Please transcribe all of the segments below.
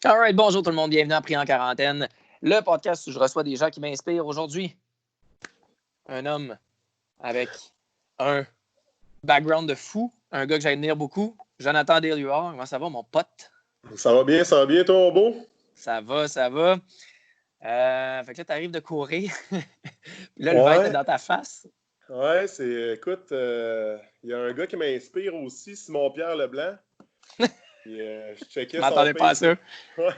All right, bonjour tout le monde, bienvenue à Pris en quarantaine, le podcast où je reçois des gens qui m'inspirent. Aujourd'hui, un homme avec un background de fou, un gars que j'admire beaucoup, Jonathan Desluards. Comment ça va, mon pote? Ça va bien, toi, beau? Ça va. Fait que là, t'arrives de courir, puis là, le vent est dans ta face. Ouais, écoute, il y a un gars qui m'inspire aussi, Simon-Pierre Leblanc. Puis, je checkais Je m'attendais pas à ça. Ouais.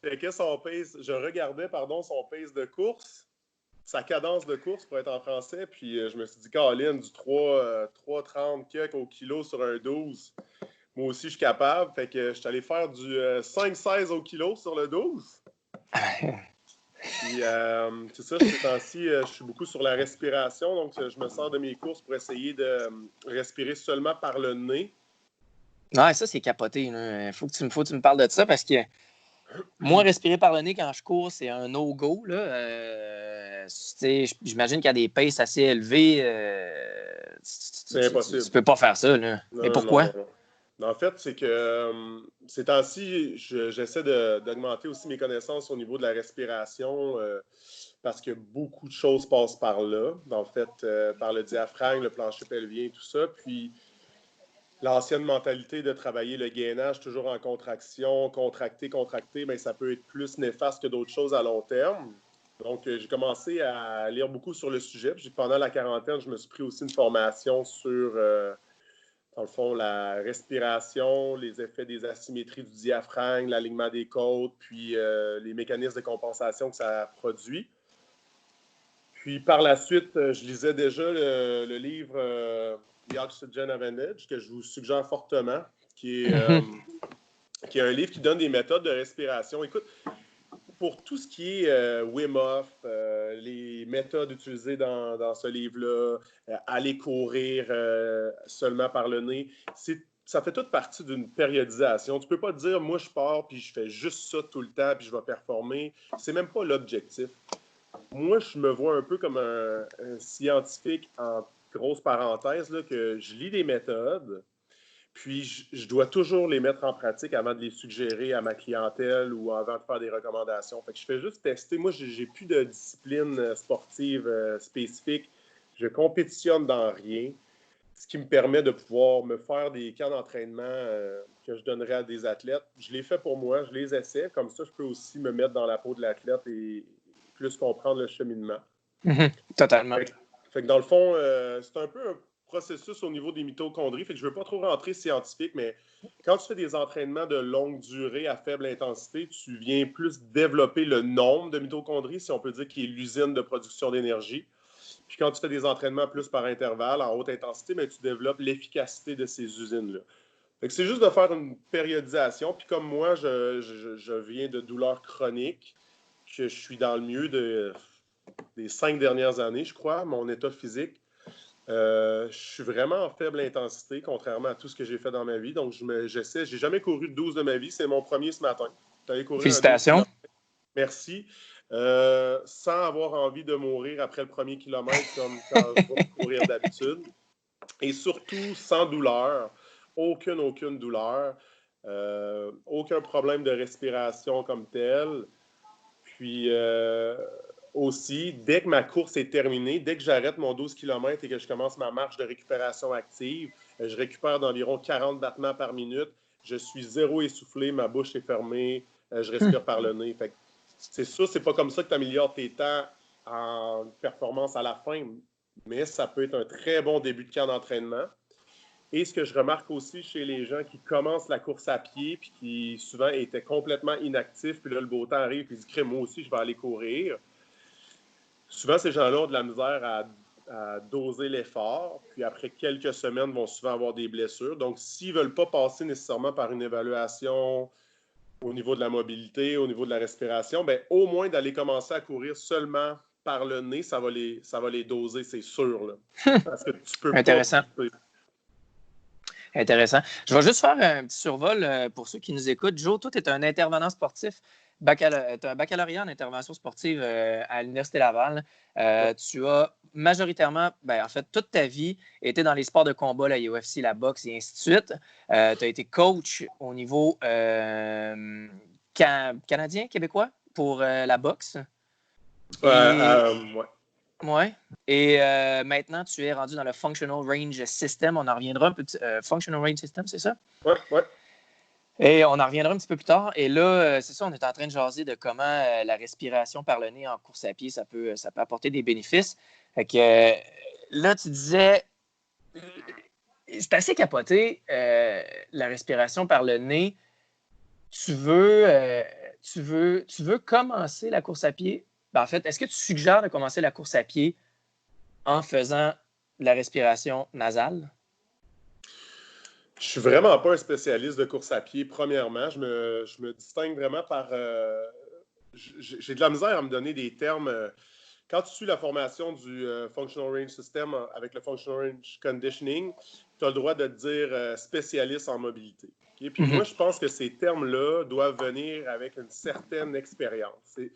Je regardais, son pace de course, sa cadence de course pour être en français, puis je me suis dit, Caroline, du 3,30 quelques au kilo sur un 12. Moi aussi, je suis capable. Fait que je suis allé faire du 5,16 au kilo sur le 12. Puis, c'est ça, ces temps-ci, je suis beaucoup sur la respiration. Donc, je me sors de mes courses pour essayer de respirer seulement par le nez. Ouais, ça, c'est capoté. Il faut que tu me parles de ça parce que moi, respirer par le nez quand je cours, c'est un no-go. J'imagine qu'il y a des paces assez élevées. C'est impossible. Tu peux pas faire ça. Là. Non, mais pourquoi? Non. En fait, c'est que ces temps-ci, j'essaie d'augmenter aussi mes connaissances au niveau de la respiration parce que beaucoup de choses passent par là. En fait, par le diaphragme, le plancher pelvien, tout ça. Puis, l'ancienne mentalité de travailler le gainage toujours en contraction, contracter, bien, ça peut être plus néfaste que d'autres choses à long terme. Donc, j'ai commencé à lire beaucoup sur le sujet. Puis, pendant la quarantaine, je me suis pris aussi une formation sur, dans le fond, la respiration, les effets des asymétries du diaphragme, l'alignement des côtes, puis les mécanismes de compensation que ça produit. Puis, par la suite, je lisais déjà le livre The Oxygen Advantage, que je vous suggère fortement, qui est un livre qui donne des méthodes de respiration. Écoute, pour tout ce qui est Wim Hof, les méthodes utilisées dans ce livre-là, aller courir seulement par le nez, ça fait toute partie d'une périodisation. Tu ne peux pas dire, moi, je pars puis je fais juste ça tout le temps puis je vais performer. C'est même pas l'objectif. Moi, je me vois un peu comme un scientifique, en grosse parenthèse, là, que je lis des méthodes, puis je dois toujours les mettre en pratique avant de les suggérer à ma clientèle ou avant de faire des recommandations. Fait que je fais juste tester. Moi, j'ai plus de discipline sportive spécifique. Je compétitionne dans rien, ce qui me permet de pouvoir me faire des camps d'entraînement que je donnerais à des athlètes. Je les fais pour moi, je les essaie. Comme ça, je peux aussi me mettre dans la peau de l'athlète et plus comprendre le cheminement. Totalement. Fait que dans le fond, c'est un peu un processus au niveau des mitochondries. Fait que je ne veux pas trop rentrer scientifique, mais quand tu fais des entraînements de longue durée à faible intensité, tu viens plus développer le nombre de mitochondries, si on peut dire, qui est l'usine de production d'énergie. Puis quand tu fais des entraînements plus par intervalle, en haute intensité, mais tu développes l'efficacité de ces usines-là. Fait que c'est juste de faire une périodisation. Puis comme moi, je viens de douleurs chroniques, que je suis dans le mieux des 5 dernières années, je crois, mon état physique. Je suis vraiment en faible intensité, contrairement à tout ce que j'ai fait dans ma vie. Donc, j'essaie. J'ai jamais couru de 12 de ma vie. C'est mon premier ce matin. Félicitations. Merci. Sans avoir envie de mourir après le premier kilomètre, comme quand je vais courir d'habitude. Et surtout, sans douleur. Aucune douleur. Aucun problème de respiration comme tel. Puis aussi, dès que ma course est terminée, dès que j'arrête mon 12 km et que je commence ma marche de récupération active, je récupère d'environ 40 battements par minute. Je suis zéro essoufflé, ma bouche est fermée, je respire par le nez. Fait que c'est sûr, c'est pas comme ça que tu améliores tes temps en performance à la fin, mais ça peut être un très bon début de camp d'entraînement. Et ce que je remarque aussi chez les gens qui commencent la course à pied puis qui souvent étaient complètement inactifs, puis là, le beau temps arrive, puis ils disent « moi aussi, je vais aller courir ». Souvent, ces gens-là ont de la misère à doser l'effort, puis après quelques semaines, vont souvent avoir des blessures. Donc, s'ils ne veulent pas passer nécessairement par une évaluation au niveau de la mobilité, au niveau de la respiration, bien, au moins d'aller commencer à courir seulement par le nez, ça va les doser, c'est sûr. Là. Parce que tu peux Intéressant. pas... Intéressant. Je vais juste faire un petit survol pour ceux qui nous écoutent. Joe, toi, tu es un intervenant sportif, un baccalauréat en intervention sportive à l'Université Laval. Tu as majoritairement, en fait, toute ta vie été dans les sports de combat, la UFC, la boxe et ainsi de suite. Tu as été coach au niveau canadien, québécois pour la boxe. Ouais. Ouais. Et maintenant, tu es rendu dans le Functional Range System. On en reviendra un peu. Functional Range System, c'est ça? Ouais. Et on en reviendra un petit peu plus tard. Et là, c'est ça, on est en train de jaser de comment la respiration par le nez en course à pied, ça peut apporter des bénéfices. Fait que là, tu disais, c'est assez capoté, la respiration par le nez. Tu veux commencer la course à pied? En fait, est-ce que tu suggères de commencer la course à pied en faisant de la respiration nasale? Je suis vraiment pas un spécialiste de course à pied. Premièrement, je me distingue vraiment par... j'ai de la misère à me donner des termes. Quand tu suis la formation du Functional Range System avec le Functional Range Conditioning, tu as le droit de te dire spécialiste en mobilité. Okay? Puis moi, je pense que ces termes-là doivent venir avec une certaine expérience. C'est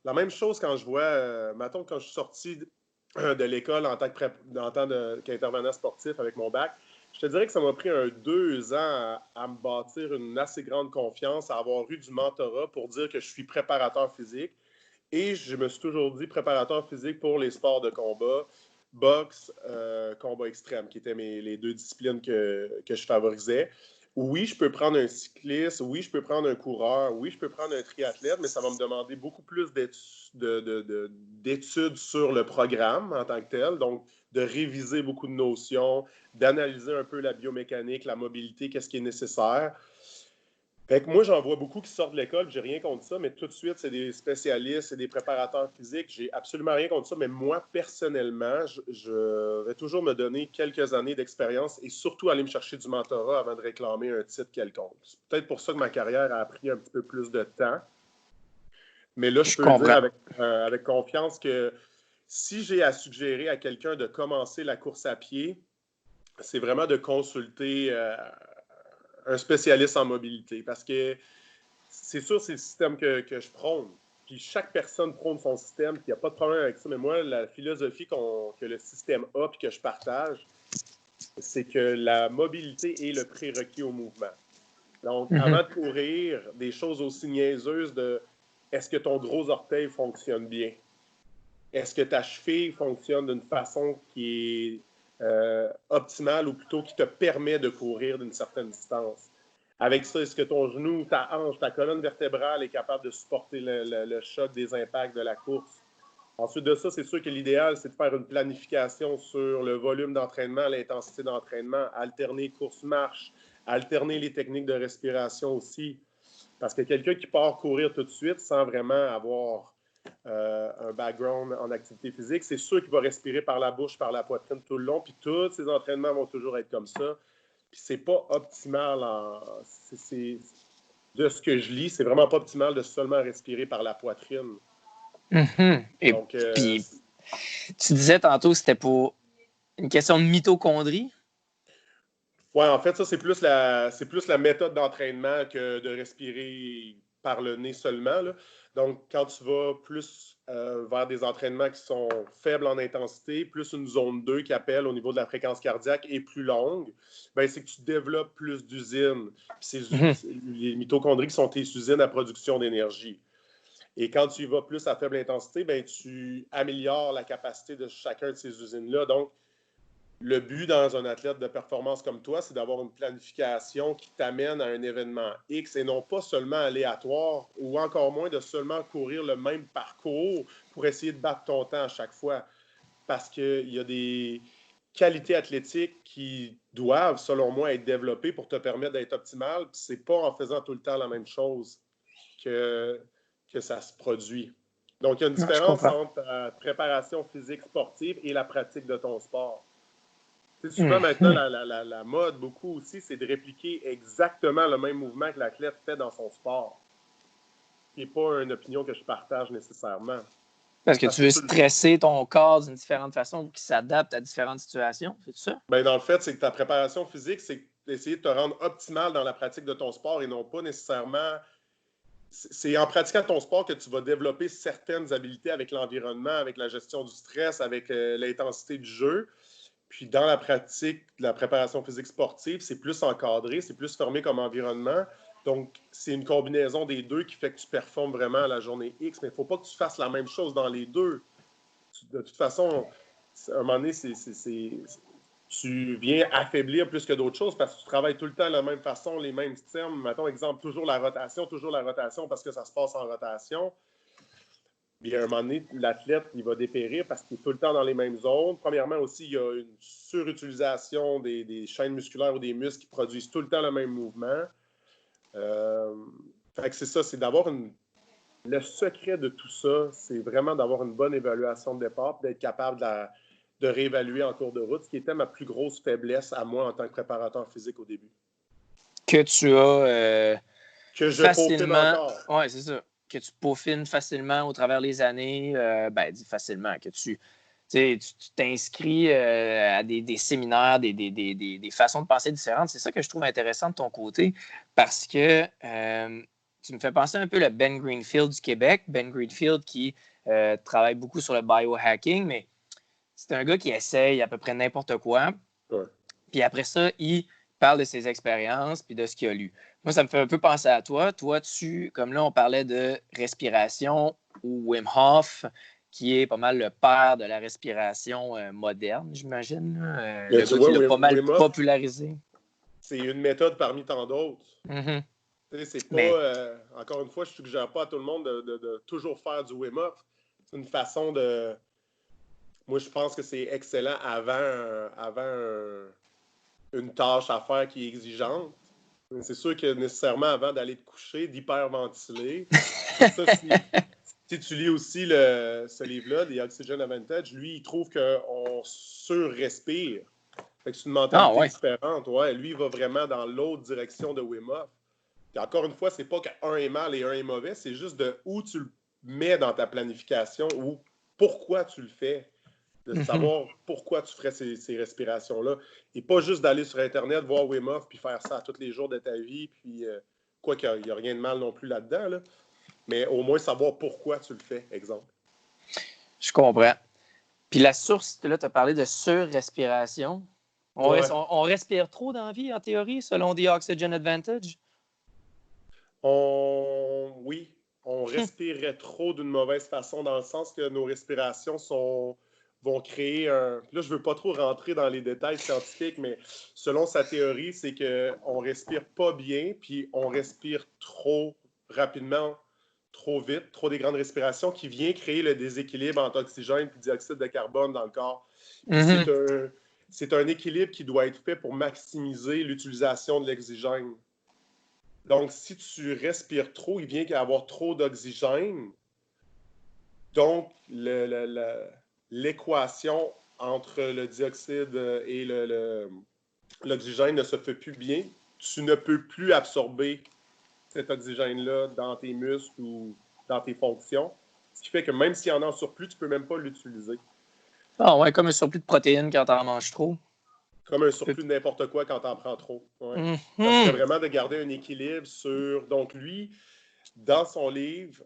la même chose quand je vois, mettons, quand je suis sorti de l'école en tant qu'intervenant sportif avec mon bac, je te dirais que ça m'a pris 2 ans à me bâtir une assez grande confiance, à avoir eu du mentorat pour dire que je suis préparateur physique. Et je me suis toujours dit préparateur physique pour les sports de combat, boxe, combat extrême, qui étaient les 2 disciplines que je favorisais. Oui, je peux prendre un cycliste, oui, je peux prendre un coureur, oui, je peux prendre un triathlète, mais ça va me demander beaucoup plus d'études sur le programme en tant que tel. Donc, de réviser beaucoup de notions, d'analyser un peu la biomécanique, la mobilité, qu'est-ce qui est nécessaire. Fait que moi, j'en vois beaucoup qui sortent de l'école, j'ai rien contre ça, mais tout de suite, c'est des spécialistes, c'est des préparateurs physiques. J'ai absolument rien contre ça, mais moi, personnellement, je vais toujours me donner quelques années d'expérience et surtout aller me chercher du mentorat avant de réclamer un titre quelconque. C'est peut-être pour ça que ma carrière a pris un petit peu plus de temps. Mais là, je peux dire avec confiance que si j'ai à suggérer à quelqu'un de commencer la course à pied, c'est vraiment de consulter un spécialiste en mobilité parce que c'est sûr, c'est le système que je prône. Puis chaque personne prône son système, puis il n'y a pas de problème avec ça. Mais moi, la philosophie que le système a puis que je partage, c'est que la mobilité est le prérequis au mouvement. Donc, avant de courir, des choses aussi niaiseuses de est-ce que ton gros orteil fonctionne bien? Est-ce que ta cheville fonctionne d'une façon qui est optimale ou plutôt qui te permet de courir d'une certaine distance? Avec ça, est-ce que ton genou, ta hanche, ta colonne vertébrale est capable de supporter le choc des impacts de la course? Ensuite de ça, c'est sûr que l'idéal, c'est de faire une planification sur le volume d'entraînement, l'intensité d'entraînement, alterner course-marche, alterner les techniques de respiration aussi. Parce que quelqu'un qui part courir tout de suite sans vraiment avoir un background en activité physique, c'est sûr qu'il va respirer par la bouche, par la poitrine tout le long, puis tous ses entraînements vont toujours être comme ça. Puis c'est pas optimal, de ce que je lis, c'est vraiment pas optimal de seulement respirer par la poitrine. Et donc, puis, tu disais tantôt que c'était pour une question de mitochondrie? Oui, en fait, ça, c'est plus la méthode d'entraînement que de respirer par le nez seulement, là. Donc, quand tu vas plus vers des entraînements qui sont faibles en intensité, plus une zone 2 qui appelle au niveau de la fréquence cardiaque est plus longue, ben, c'est que tu développes plus d'usines. Les mitochondries qui sont tes usines à production d'énergie. Et quand tu y vas plus à faible intensité, ben, tu améliores la capacité de chacun de ces usines-là. Donc, le but dans un athlète de performance comme toi, c'est d'avoir une planification qui t'amène à un événement X et non pas seulement aléatoire ou encore moins de seulement courir le même parcours pour essayer de battre ton temps à chaque fois. Parce qu'il y a des qualités athlétiques qui doivent, selon moi, être développées pour te permettre d'être optimal. Ce n'est pas en faisant tout le temps la même chose que ça se produit. Donc, il y a une différence entre la préparation physique sportive et la pratique de ton sport. Souvent, maintenant, la mode, beaucoup aussi, c'est de répliquer exactement le même mouvement que l'athlète fait dans son sport. Ce n'est pas une opinion que je partage nécessairement. Parce que tu veux stresser ton corps d'une différente façon qui s'adapte à différentes situations, c'est ça? Bien, dans le fait, c'est que ta préparation physique, c'est d'essayer de te rendre optimal dans la pratique de ton sport et non pas nécessairement... c'est en pratiquant ton sport que tu vas développer certaines habiletés avec l'environnement, avec la gestion du stress, avec l'intensité du jeu. Puis dans la pratique de la préparation physique sportive, c'est plus encadré, c'est plus formé comme environnement. Donc, c'est une combinaison des deux qui fait que tu performes vraiment à la journée X. Mais il ne faut pas que tu fasses la même chose dans les deux. De toute façon, à un moment donné, tu viens affaiblir plus que d'autres choses parce que tu travailles tout le temps de la même façon, les mêmes termes. Mettons, exemple, toujours la rotation parce que ça se passe en rotation. Puis à un moment donné, l'athlète, il va dépérir parce qu'il est tout le temps dans les mêmes zones. Premièrement aussi, il y a une surutilisation des chaînes musculaires ou des muscles qui produisent tout le temps le même mouvement. Fait que c'est ça, c'est d'avoir le secret de tout ça, c'est vraiment d'avoir une bonne évaluation de départ, d'être capable de réévaluer en cours de route, ce qui était ma plus grosse faiblesse à moi en tant que préparateur physique au début. Que tu as que je facilement... peaufine encore. Oui, c'est ça. Que tu peaufines facilement au travers des années. Dis facilement. Que tu t'inscris à des séminaires, des façons de penser différentes. C'est ça que je trouve intéressant de ton côté parce que tu me fais penser un peu le Ben Greenfield du Québec. Ben Greenfield qui travaille beaucoup sur le biohacking, mais c'est un gars qui essaye à peu près n'importe quoi. Ouais. Puis après ça, il parle de ses expériences puis de ce qu'il a lu. Moi, ça me fait un peu penser à toi. Toi, comme là, on parlait de respiration ou Wim Hof, qui est pas mal le père de la respiration moderne, j'imagine. Le gars qui l'a pas mal popularisé. C'est une méthode parmi tant d'autres. Mm-hmm. C'est pas, encore une fois, je ne suggère pas à tout le monde de toujours faire du Wim Hof. C'est une façon de... Moi, je pense que c'est excellent avant une tâche à faire qui est exigeante. C'est sûr que nécessairement, avant d'aller te coucher, d'hyperventiler. Si tu lis aussi ce livre-là, The Oxygen Advantage, lui, il trouve qu'on surrespire. C'est une mentalité différente. Ouais, lui, il va vraiment dans l'autre direction de Wim Hof. Et encore une fois, c'est pas qu'un est mal et un est mauvais, c'est juste de où tu le mets dans ta planification ou pourquoi tu le fais. De savoir pourquoi tu ferais ces respirations-là. Et pas juste d'aller sur Internet, voir Wim Hof, puis faire ça tous les jours de ta vie, puis quoi qu'il n'y a rien de mal non plus là-dedans, là. Mais au moins savoir pourquoi tu le fais, exemple. Je comprends. Puis la source, là, tu as parlé de surrespiration. On respire trop dans la vie, en théorie, selon The Oxygen Advantage? Oui, on respirerait trop d'une mauvaise façon, dans le sens que nos respirations vont créer un... Là, je ne veux pas trop rentrer dans les détails scientifiques, mais selon sa théorie, c'est qu'on ne respire pas bien, puis on respire trop rapidement, trop vite, trop des grandes respirations, qui vient créer le déséquilibre entre oxygène et dioxyde de carbone dans le corps. C'est un équilibre qui doit être fait pour maximiser l'utilisation de l'oxygène. Donc, si tu respires trop, il vient qu'à avoir trop d'oxygène. Donc, l'équation entre le dioxyde et l'oxygène ne se fait plus bien. Tu ne peux plus absorber cet oxygène-là dans tes muscles ou dans tes fonctions. Ce qui fait que même s'il y en a en surplus, tu ne peux même pas l'utiliser. Ah ouais, comme un surplus de protéines quand tu en manges trop. Comme un surplus de n'importe quoi quand tu en prends trop. Ouais. C'est vraiment de garder un équilibre sur... Donc, lui, dans son livre,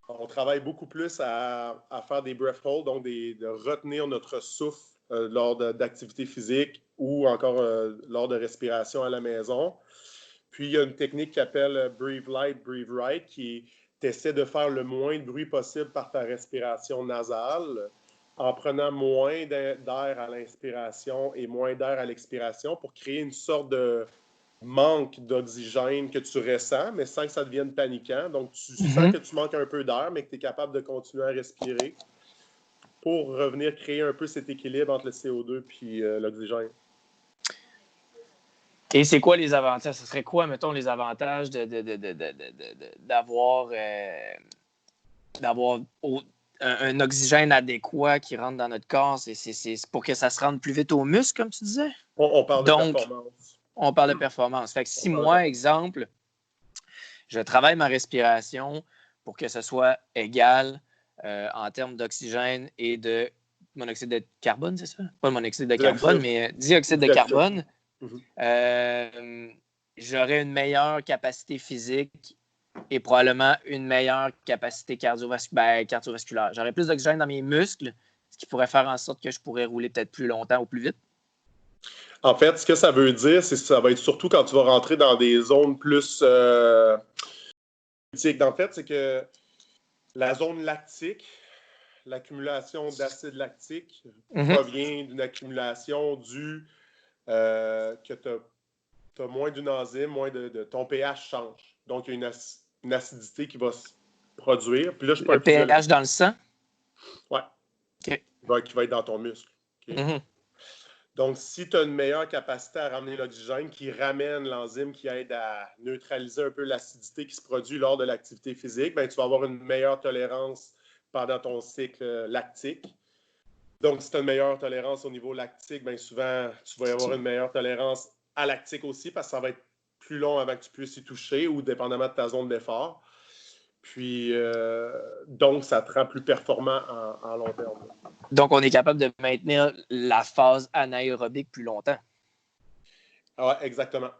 on travaille beaucoup plus à faire des breath holds, donc de retenir notre souffle lors d'activités physiques ou encore lors de respiration à la maison. Puis, il y a une technique qui s'appelle Breathe Light, Breathe Right, qui essaie de faire le moins de bruit possible par ta respiration nasale, en prenant moins d'air à l'inspiration et moins d'air à l'expiration pour créer une sorte de manque d'oxygène que tu ressens, mais sans que ça devienne paniquant. Donc, tu sens que tu manques un peu d'air, mais que tu es capable de continuer à respirer pour revenir créer un peu cet équilibre entre le CO2 puis l'oxygène. Et c'est quoi les avantages? Ce serait quoi, mettons, les avantages d'avoir un oxygène adéquat qui rentre dans notre corps? C'est pour que ça se rende plus vite aux muscles, comme tu disais? On parle de performance. On parle de performance. Fait que si moi, exemple, je travaille ma respiration pour que ce soit égal en termes d'oxygène et de monoxyde de carbone, c'est ça? Pas monoxyde de carbone, mais dioxyde de carbone. J'aurais une meilleure capacité physique et probablement une meilleure capacité cardiovasculaire. J'aurais plus d'oxygène dans mes muscles, ce qui pourrait faire en sorte que je pourrais rouler peut-être plus longtemps ou plus vite. En fait, ce que ça veut dire, c'est que ça va être surtout quand tu vas rentrer dans des zones plus critiques. En fait, c'est que la zone lactique, l'accumulation d'acide lactique provient d'une accumulation due que tu as moins d'une enzyme, ton pH change. Donc, il y a une acidité qui va se produire. Puis là, je peux le pH dans le sang? Oui. Okay. Qui va être dans ton muscle. Okay? Donc, si tu as une meilleure capacité à ramener l'oxygène qui ramène l'enzyme qui aide à neutraliser un peu l'acidité qui se produit lors de l'activité physique, ben, tu vas avoir une meilleure tolérance pendant ton cycle lactique. Donc, si tu as une meilleure tolérance au niveau lactique, bien souvent, tu vas avoir une meilleure tolérance à lactique aussi parce que ça va être plus long avant que tu puisses y toucher ou dépendamment de ta zone d'effort. Puis, donc, ça te rend plus performant en long terme. Donc, on est capable de maintenir la phase anaérobique plus longtemps. Oui, exactement.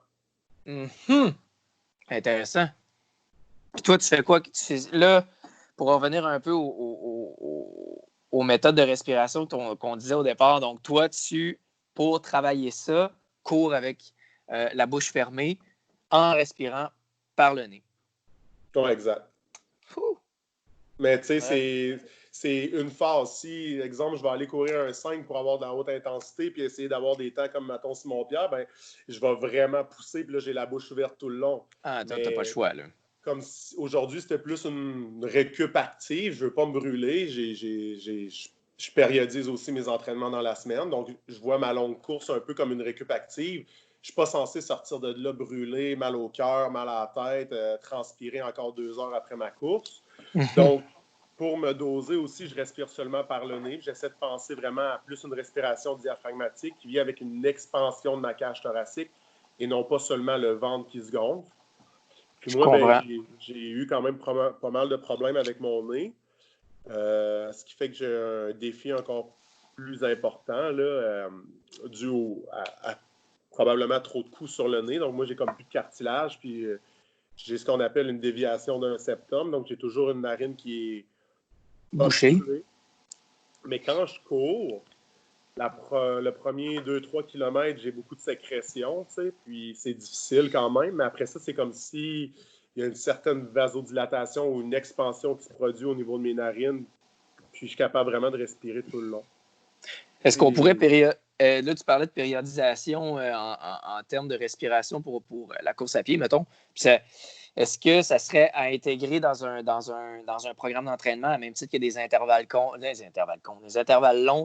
Intéressant. Puis toi, tu fais quoi? Là, pour revenir un peu aux méthodes de respiration qu'on disait au départ, donc toi, pour travailler ça, cours avec la bouche fermée en respirant par le nez. Oui, exact. Ouh. Mais tu sais, c'est une phase. Si, exemple, je vais aller courir un 5 pour avoir de la haute intensité puis essayer d'avoir des temps comme, mettons, Simon-Pierre, ben, je vais vraiment pousser puis là, j'ai la bouche ouverte tout le long. Ah, t'as pas le choix, là. Comme si, aujourd'hui, c'était plus une récup active. Je veux pas me brûler. Je périodise aussi mes entraînements dans la semaine. Donc, je vois ma longue course un peu comme une récup active. Je suis pas censé sortir de là brûlé, mal au cœur, mal à la tête, transpirer encore 2 heures après ma course. Donc, pour me doser aussi, je respire seulement par le nez. J'essaie de penser vraiment à plus une respiration diaphragmatique qui vient avec une expansion de ma cage thoracique et non pas seulement le ventre qui se gonfle. Puis moi, ben, j'ai eu quand même pas mal de problèmes avec mon nez, ce qui fait que j'ai un défi encore plus important là, dû à probablement trop de coups sur le nez. Donc moi, j'ai comme plus de cartilage, puis j'ai ce qu'on appelle une déviation d'un septum. Donc j'ai toujours une narine qui est bouchée. Mais quand je cours, le premier 2-3 km, j'ai beaucoup de sécrétion, tu sais, puis c'est difficile quand même. Mais après ça, c'est comme si il y a une certaine vasodilatation ou une expansion qui se produit au niveau de mes narines, puis je suis capable vraiment de respirer tout le long. Est-ce qu'on pourrait là, tu parlais de périodisation en termes de respiration pour la course à pied, mettons. Est-ce que ça serait à intégrer dans un programme d'entraînement, à même titre que des intervalles longs,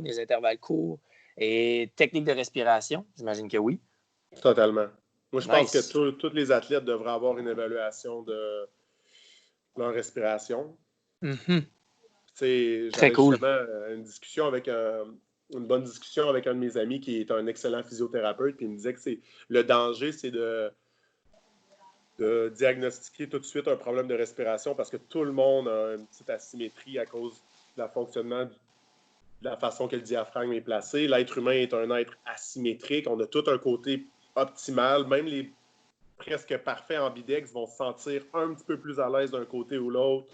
des intervalles courts et techniques de respiration? J'imagine que oui. Totalement. Moi, je pense que tous les athlètes devraient avoir une évaluation de leur respiration. Très cool. Justement une bonne discussion avec un de mes amis qui est un excellent physiothérapeute, puis il me disait que le danger, c'est de diagnostiquer tout de suite un problème de respiration parce que tout le monde a une petite asymétrie à cause du fonctionnement de la façon que le diaphragme est placé. L'être humain est un être asymétrique. On a tout un côté optimal. Même les presque parfaits ambidex vont se sentir un petit peu plus à l'aise d'un côté ou l'autre.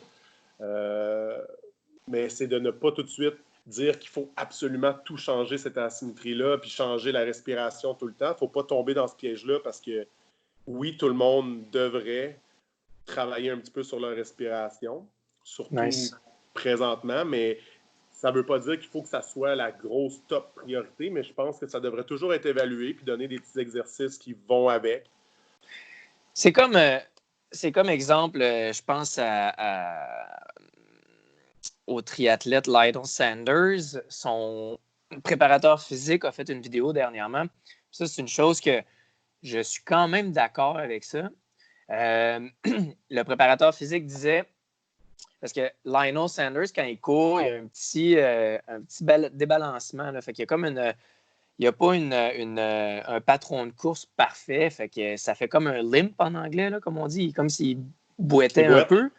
Mais c'est de ne pas tout de suite dire qu'il faut absolument tout changer, cette asymétrie-là, puis changer la respiration tout le temps. Il ne faut pas tomber dans ce piège-là parce que oui, tout le monde devrait travailler un petit peu sur leur respiration, surtout présentement, mais ça ne veut pas dire qu'il faut que ça soit la grosse top priorité, mais je pense que ça devrait toujours être évalué puis donner des petits exercices qui vont avec. C'est comme exemple, je pense au triathlète Lionel Sanders. Son préparateur physique a fait une vidéo dernièrement. Ça, c'est une chose que je suis quand même d'accord avec ça. Le préparateur physique disait, parce que Lionel Sanders, quand il court, il y a un petit débalancement. Là, fait qu'il y a comme il n'y a pas un patron de course parfait. Fait que ça fait comme un limp en anglais, là, comme on dit, comme s'il boitait un peu.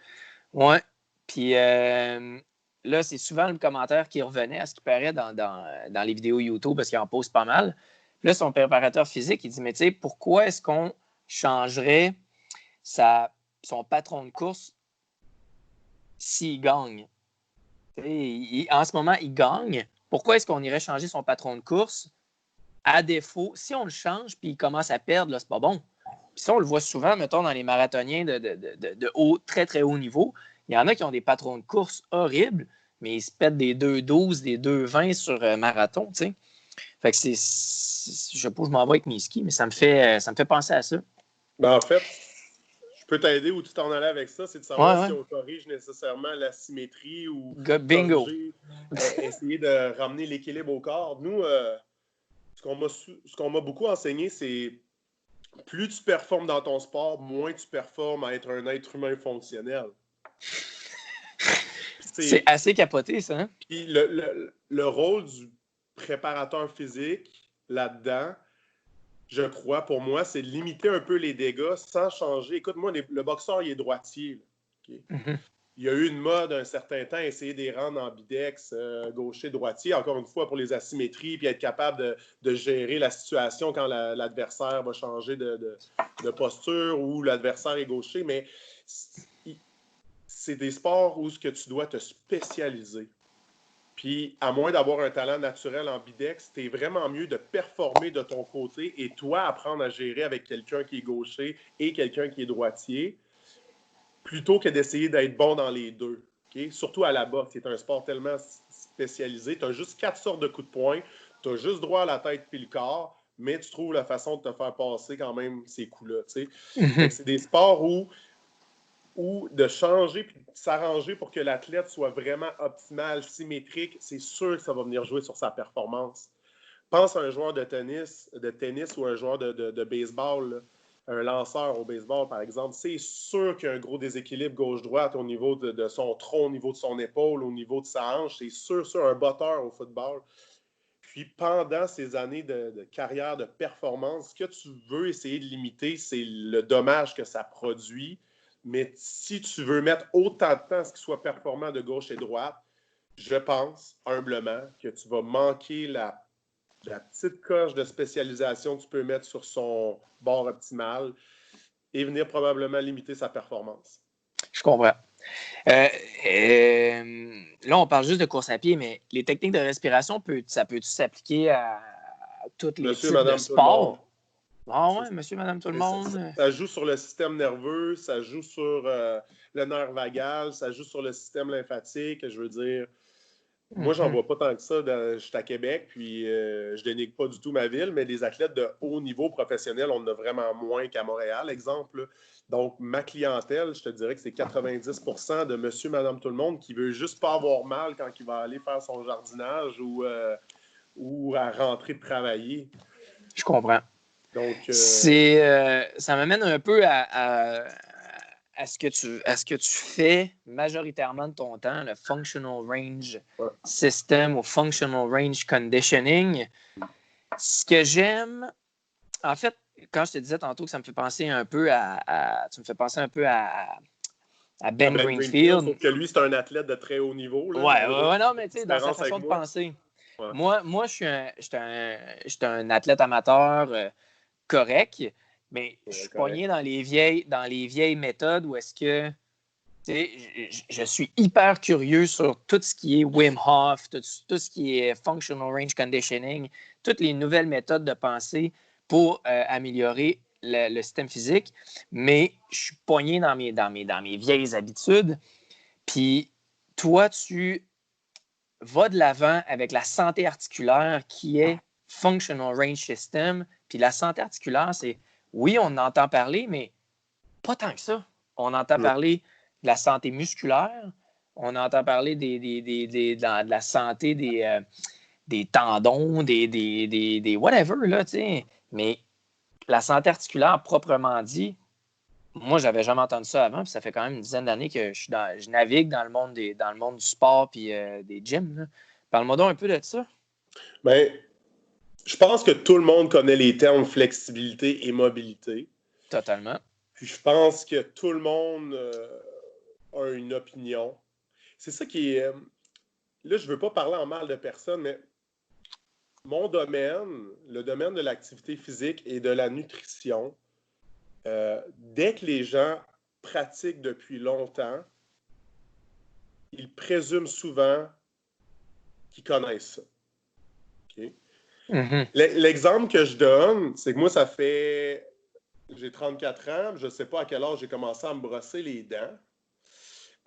Ouais. Puis là, c'est souvent le commentaire qui revenait à ce qui paraît dans les vidéos YouTube parce qu'il en pose pas mal. Là, son préparateur physique, il dit, mais tu sais, pourquoi est-ce qu'on changerait sa son patron de course s'il gagne. En ce moment, il gagne. Pourquoi est-ce qu'on irait changer son patron de course? À défaut, si on le change puis il commence à perdre, là, c'est pas bon. Puis ça, on le voit souvent, mettons, dans les marathoniens de haut, très, très haut niveau. Il y en a qui ont des patrons de course horribles, mais ils se pètent des 2,12, des 2,20 sur marathon, tu sais. Fait que je sais pas où je m'en vais avec mes skis, mais ça me fait penser à ça. Ben, en fait, je peux t'aider où tu t'en allais avec ça, c'est de savoir si on corrige nécessairement la symétrie ou Bingo. corriger, essayer de ramener l'équilibre au corps. Nous, ce qu'on m'a beaucoup enseigné, c'est plus tu performes dans ton sport, moins tu performes à être un être humain fonctionnel. C'est assez capoté, ça. Hein? Puis le rôle du préparateur physique là-dedans, je crois, pour moi, c'est de limiter un peu les dégâts sans changer. Écoute, moi, le boxeur, il est droitier. Okay? Mm-hmm. Il y a eu une mode un certain temps, essayer de les rendre ambidex, gaucher-droitier, encore une fois, pour les asymétries, puis être capable de gérer la situation quand l'adversaire va changer de posture ou l'adversaire est gaucher. Mais c'est des sports où tu dois te spécialiser. Puis, à moins d'avoir un talent naturel en bidex, c'est vraiment mieux de performer de ton côté et toi apprendre à gérer avec quelqu'un qui est gaucher et quelqu'un qui est droitier, plutôt que d'essayer d'être bon dans les deux. Okay? Surtout à la boxe, c'est un sport tellement spécialisé. Tu as juste 4 sortes de coups de poing, tu as juste droit à la tête puis le corps, mais tu trouves la façon de te faire passer quand même ces coups-là. Mm-hmm. C'est des sports où de changer puis de s'arranger pour que l'athlète soit vraiment optimal, symétrique, c'est sûr que ça va venir jouer sur sa performance. Pense à un joueur de tennis ou un joueur de baseball, là, un lanceur au baseball, par exemple. C'est sûr qu'il y a un gros déséquilibre gauche-droite au niveau de son tronc, au niveau de son épaule, au niveau de sa hanche. C'est sûr, un botteur au football. Puis, pendant ces années de carrière, de performance, ce que tu veux essayer de limiter, c'est le dommage que ça produit. Mais si tu veux mettre autant de temps à ce qu'il soit performant de gauche et droite, je pense, humblement, que tu vas manquer la petite coche de spécialisation que tu peux mettre sur son bord optimal et venir probablement limiter sa performance. Je comprends. Là, on parle juste de course à pied, mais les techniques de respiration, ça peut-tu s'appliquer à tous les types de sports? Ah ouais, monsieur, madame, tout le monde. Ça joue sur le système nerveux, ça joue sur le nerf vagal, ça joue sur le système lymphatique. Je veux dire, moi, j'en vois pas tant que ça. Je suis à Québec, puis je dénigre pas du tout ma ville, mais des athlètes de haut niveau professionnel, on en a vraiment moins qu'à Montréal, exemple. Donc, ma clientèle, je te dirais que c'est 90% de monsieur, madame, tout le monde qui veut juste pas avoir mal quand il va aller faire son jardinage ou à rentrer de travailler. Je comprends. Donc, ça m'amène un peu à ce que tu fais majoritairement de ton temps, le Functional Range System ou Functional Range Conditioning. Ce que j'aime, en fait, quand je te disais tantôt que ça me fait penser un peu à Ben Greenfield. Sauf que lui, c'est un athlète de très haut niveau. Là, ouais, non, mais tu sais, dans sa façon de penser. Ouais. Moi, je suis un athlète amateur correct, mais je suis pogné dans les vieilles méthodes où est-ce que je suis hyper curieux sur tout ce qui est Wim Hof, tout ce qui est Functional Range Conditioning, toutes les nouvelles méthodes de pensée pour améliorer le système physique, mais je suis pogné dans mes vieilles habitudes. Puis toi, tu vas de l'avant avec la santé articulaire qui est Functional Range System. Puis la santé articulaire, c'est, oui, on entend parler, mais pas tant que ça. On entend parler de la santé musculaire, on entend parler de la santé des tendons, des whatever, là, tu sais. Mais la santé articulaire, proprement dit, moi, j'avais jamais entendu ça avant, puis ça fait quand même une dizaine d'années que je navigue dans le monde du sport puis des gyms. Là. Parle-moi donc un peu de ça. Bien, je pense que tout le monde connaît les termes flexibilité et mobilité. Totalement. Puis je pense que tout le monde a une opinion. C'est ça qui est... là, je ne veux pas parler en mal de personne, mais mon domaine, le domaine de l'activité physique et de la nutrition, dès que les gens pratique depuis longtemps, ils présument souvent qu'ils connaissent ça. Okay? Mm-hmm. L'exemple que je donne, c'est que moi, j'ai 34 ans, je ne sais pas à quel âge j'ai commencé à me brosser les dents,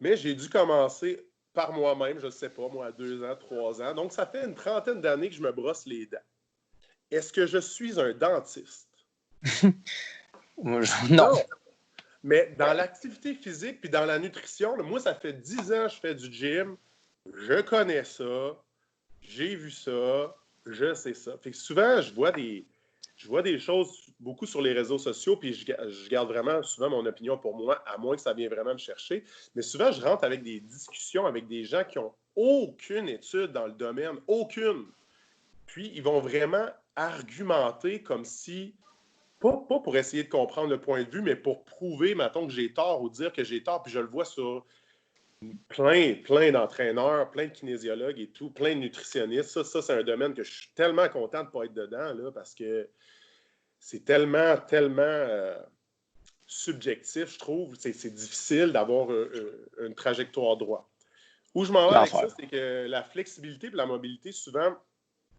mais j'ai dû commencer par moi-même, je ne sais pas, moi, à 2 ans, 3 ans. Donc, ça fait une trentaine d'années que je me brosse les dents. Est-ce que je suis un dentiste? Non. Non. Mais dans l'activité physique puis dans la nutrition, là, moi, ça fait 10 ans que je fais du gym. Je connais ça. J'ai vu ça. Je sais ça. Fait que souvent, je vois des choses beaucoup sur les réseaux sociaux, puis je garde vraiment souvent mon opinion pour moi, à moins que ça vienne vraiment me chercher. Mais souvent, je rentre avec des discussions avec des gens qui n'ont aucune étude dans le domaine, aucune. Puis, ils vont vraiment argumenter comme si, pas pour essayer de comprendre le point de vue, mais pour prouver, mettons, que j'ai tort ou dire que j'ai tort. Puis je le vois sur plein d'entraîneurs, plein de kinésiologues et tout, plein de nutritionnistes. Ça c'est un domaine que je suis tellement content de ne pas être dedans, là, parce que c'est tellement subjectif, je trouve. C'est difficile d'avoir une trajectoire droite. Où je m'en vais avec ça, c'est que la flexibilité et la mobilité, souvent,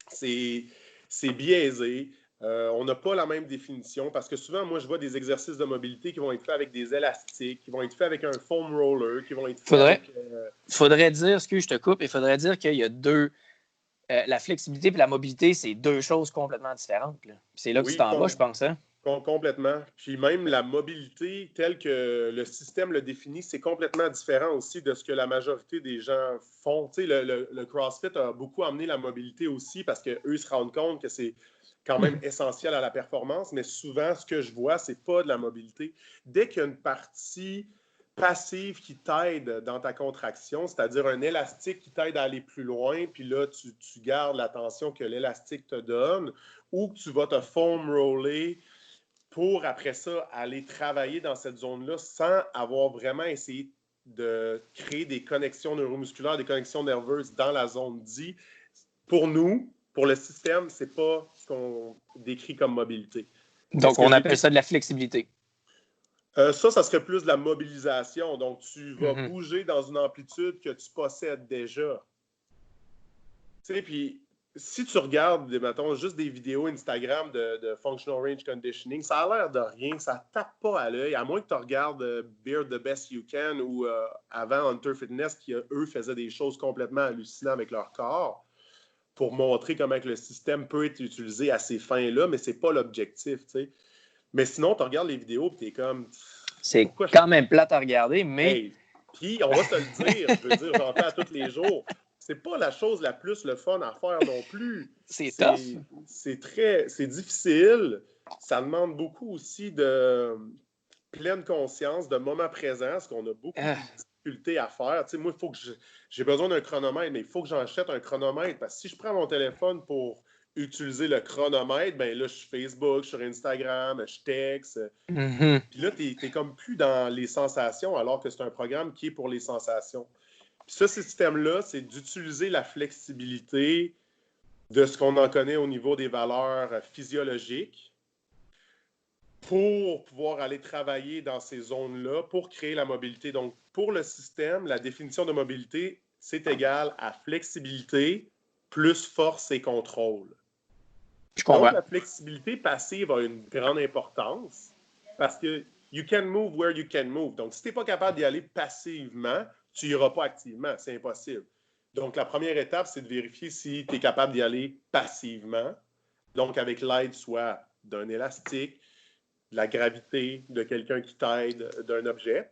c'est biaisé. On n'a pas la même définition parce que souvent, moi, je vois des exercices de mobilité qui vont être faits avec des élastiques, qui vont être faits avec un foam roller, qui vont être faits avec... Faudrait dire, excuse, je te coupe, il faudrait dire qu'il y a deux... la flexibilité et la mobilité, c'est deux choses complètement différentes. Là. C'est là que tu t'en vas, je pense. Hein? Complètement. Puis même la mobilité, telle que le système le définit, c'est complètement différent aussi de ce que la majorité des gens font. Tu sais, le CrossFit a beaucoup amené la mobilité aussi parce qu'eux se rendent compte que c'est quand même essentiel à la performance, mais souvent, ce que je vois, c'est pas de la mobilité. Dès qu'il y a une partie passive qui t'aide dans ta contraction, c'est-à-dire un élastique qui t'aide à aller plus loin, puis là, tu gardes la tension que l'élastique te donne, ou que tu vas te foam roller pour, après ça, aller travailler dans cette zone-là sans avoir vraiment essayé de créer des connexions neuromusculaires, des connexions nerveuses dans la zone dit. Pour nous, pour le système, c'est pas ce qu'on décrit comme mobilité. Donc, on appelle ça de la flexibilité. Ça serait plus de la mobilisation. Donc, tu vas bouger dans une amplitude que tu possèdes déjà. Tu sais, puis si tu regardes, mettons, juste des vidéos Instagram de Functional Range Conditioning, ça a l'air de rien, ça tape pas à l'œil, à moins que tu regardes Beard the Best You Can ou avant Hunter Fitness, qui, eux, faisaient des choses complètement hallucinantes avec leur corps pour montrer comment le système peut être utilisé à ces fins-là, mais c'est pas l'objectif, tu sais. Mais sinon, tu regardes les vidéos et tu es comme... C'est quand même plate à regarder, mais... Hey, puis, on va se le dire, je veux dire, j'en fais à tous les jours. C'est pas la chose la plus le fun à faire non plus. C'est tough. C'est difficile. Ça demande beaucoup aussi de pleine conscience, de moment présent, ce qu'on a beaucoup de difficultés à faire. Tu sais, moi, il faut que j'ai besoin d'un chronomètre, mais il faut que j'achète un chronomètre parce que si je prends mon téléphone pour utiliser le chronomètre, ben là, je suis Facebook, je suis sur Instagram, je texte. Puis là, tu n'es comme plus dans les sensations, alors que c'est un programme qui est pour les sensations. Puis ce système-là, c'est d'utiliser la flexibilité de ce qu'on en connaît au niveau des valeurs physiologiques pour pouvoir aller travailler dans ces zones-là pour créer la mobilité. Donc, pour le système, la définition de mobilité, c'est égal à flexibilité plus force et contrôle. Je comprends. Donc, la flexibilité passive a une grande importance parce que you can move where you can move. Donc, si tu n'es pas capable d'y aller passivement, tu n'iras pas activement. C'est impossible. Donc, la première étape, c'est de vérifier si tu es capable d'y aller passivement. Donc, avec l'aide soit d'un élastique, de la gravité, de quelqu'un qui t'aide, d'un objet.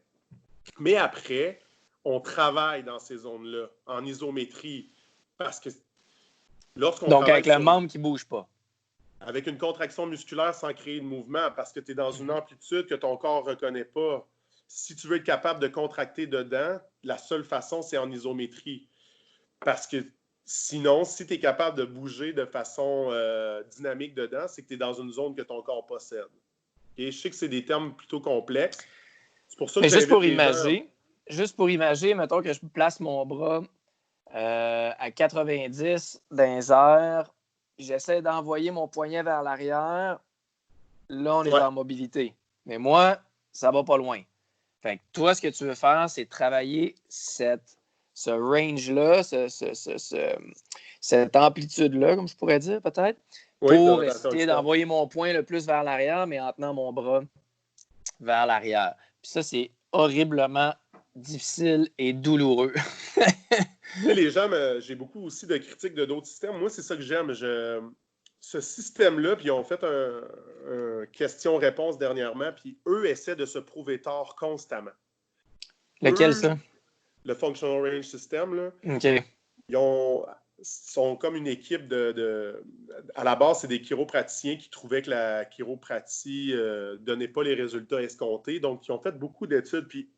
Mais après, on travaille dans ces zones-là en isométrie parce que lorsqu'on donc, avec le membre qui ne bouge pas. Avec une contraction musculaire sans créer de mouvement parce que tu es dans une amplitude que ton corps ne reconnaît pas. Si tu veux être capable de contracter dedans, la seule façon, c'est en isométrie. Parce que sinon, si tu es capable de bouger de façon dynamique dedans, c'est que tu es dans une zone que ton corps possède. Et je sais que c'est des termes plutôt complexes. C'est pour ça que juste pour imager, mettons que je place mon bras à 90 dans les airs, j'essaie d'envoyer mon poignet vers l'arrière. Là, on est en mobilité. Mais moi, ça va pas loin. Fait que toi, ce que tu veux faire, c'est travailler ce range-là, cette amplitude-là, comme je pourrais dire peut-être, Oui, de pour rotation essayer externe. d'envoyer mon poing le plus vers l'arrière, mais en tenant mon bras vers l'arrière. Puis ça, c'est horriblement difficile et douloureux. Tu sais, les gens, j'ai beaucoup aussi de critiques de d'autres systèmes. Moi, c'est ça que j'aime. Ce système-là, puis ils ont fait un question-réponse dernièrement, puis eux essaient de se prouver tort constamment. Lequel, Eux, ça? le Functional Range System, là, OK. sont comme une équipe à la base, c'est des chiropraticiens qui trouvaient que la chiropratie ne donnait pas les résultats escomptés. Donc, ils ont fait beaucoup d'études, puis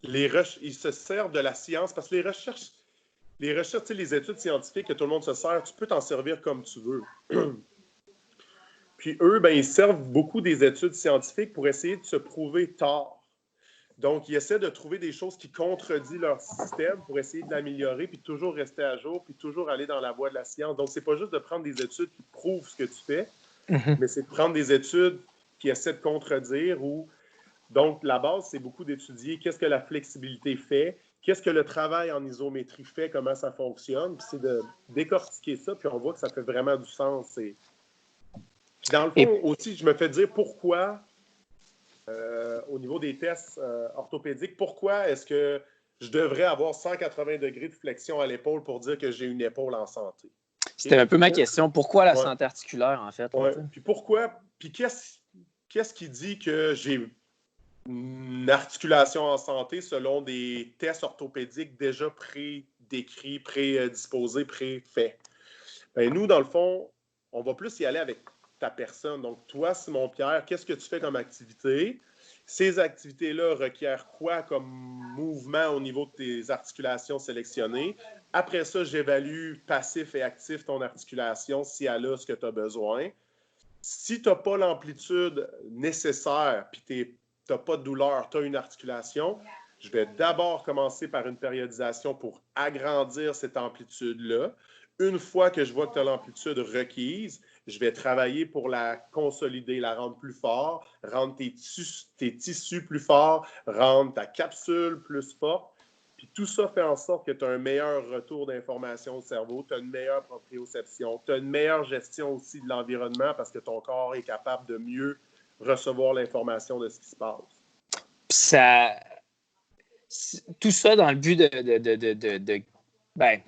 ils se servent de la science parce que les recherches, les études scientifiques que tout le monde se sert, tu peux t'en servir comme tu veux. Puis eux, ben, ils servent beaucoup des études scientifiques pour essayer de se prouver tort. Donc, ils essaient de trouver des choses qui contredisent leur système pour essayer de l'améliorer, puis toujours rester à jour, puis toujours aller dans la voie de la science. Donc, c'est pas juste de prendre des études qui prouvent ce que tu fais, mais c'est de prendre des études qui essaient de contredire ou... Donc, la base, c'est beaucoup d'étudier qu'est-ce que la flexibilité fait, qu'est-ce que le travail en isométrie fait, comment ça fonctionne, puis c'est de décortiquer ça, puis on voit que ça fait vraiment du sens. Puis dans le fond, aussi, je me fais dire pourquoi... au niveau des tests orthopédiques, pourquoi est-ce que je devrais avoir 180 degrés de flexion à l'épaule pour dire que j'ai une épaule en santé? C'était un peu ma question. Pourquoi la Ouais. santé articulaire, en fait? Ouais. Puis pourquoi? Puis qu'est-ce qui dit que j'ai une articulation en santé selon des tests orthopédiques déjà pré-décrits, prédisposés, pré-faits? Ben, nous, dans le fond, on va plus y aller avec ta personne. Donc, toi, Simon-Pierre, qu'est-ce que tu fais comme activité? Ces activités-là requièrent quoi comme mouvement au niveau de tes articulations sélectionnées? Après ça, j'évalue passif et actif ton articulation si elle a ce que tu as besoin. Si tu n'as pas l'amplitude nécessaire puis tu n'as pas de douleur, tu as une articulation, je vais d'abord commencer par une périodisation pour agrandir cette amplitude-là. Une fois que je vois que tu as l'amplitude requise, je vais travailler pour la consolider, la rendre plus forte, rendre tes tissus plus forts, rendre ta capsule plus forte. Puis tout ça fait en sorte que tu as un meilleur retour d'information au cerveau, tu as une meilleure proprioception, tu as une meilleure gestion aussi de l'environnement parce que ton corps est capable de mieux recevoir l'information de ce qui se passe. Tout ça dans le but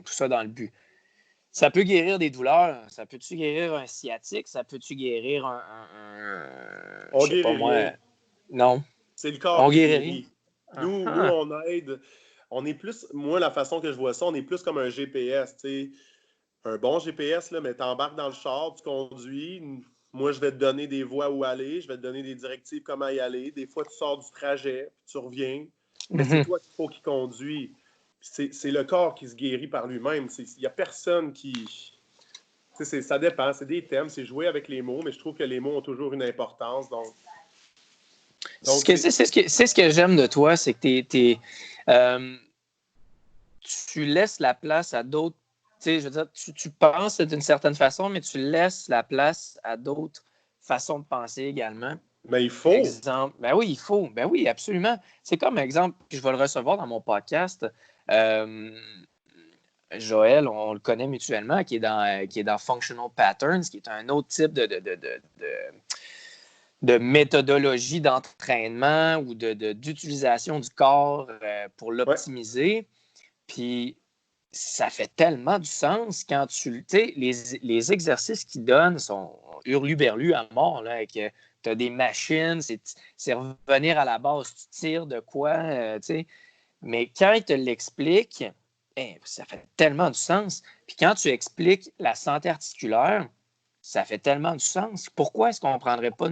tout ça dans le but. Ça peut guérir des douleurs. Ça peut-tu guérir un sciatique? Ça peut-tu guérir On je sais pas guérit moi. rien. Non. C'est le corps On qui guérit rien. guérit. Nous, on aide. On est plus, moi, la façon que je vois ça, on est plus comme un GPS, tu sais. Un bon GPS, là, mais tu embarques dans le char, tu conduis. Moi, je vais te donner des voies où aller, je vais te donner des directives comment y aller. Des fois, tu sors du trajet, puis tu reviens. Mais c'est toi qu'il faut qui conduit. C'est le corps qui se guérit par lui-même. Il n'y a personne qui... Ça dépend, c'est des thèmes, c'est jouer avec les mots, mais je trouve que les mots ont toujours une importance. C'est ce que j'aime de toi, c'est que tu laisses la place à d'autres. Je veux dire, tu penses d'une certaine façon, mais tu laisses la place à d'autres façons de penser également. Mais il faut. Exemple, ben oui, il faut. Ben oui, absolument. C'est comme exemple, puis je vais le recevoir dans mon podcast. Joël, on le connaît mutuellement, qui est dans Functional Patterns, qui est un autre type de méthodologie d'entraînement ou d'utilisation du corps pour l'optimiser. Ouais. Puis ça fait tellement du sens quand tu sais, les exercices qu'ils donnent sont hurluberlus à mort, là, que tu as des machines, c'est revenir à la base, tu tires de quoi, tu sais. Mais quand ils te l'expliquent, ça fait tellement du sens. Puis quand tu expliques la santé articulaire, ça fait tellement du sens. Pourquoi est-ce qu'on ne prendrait pas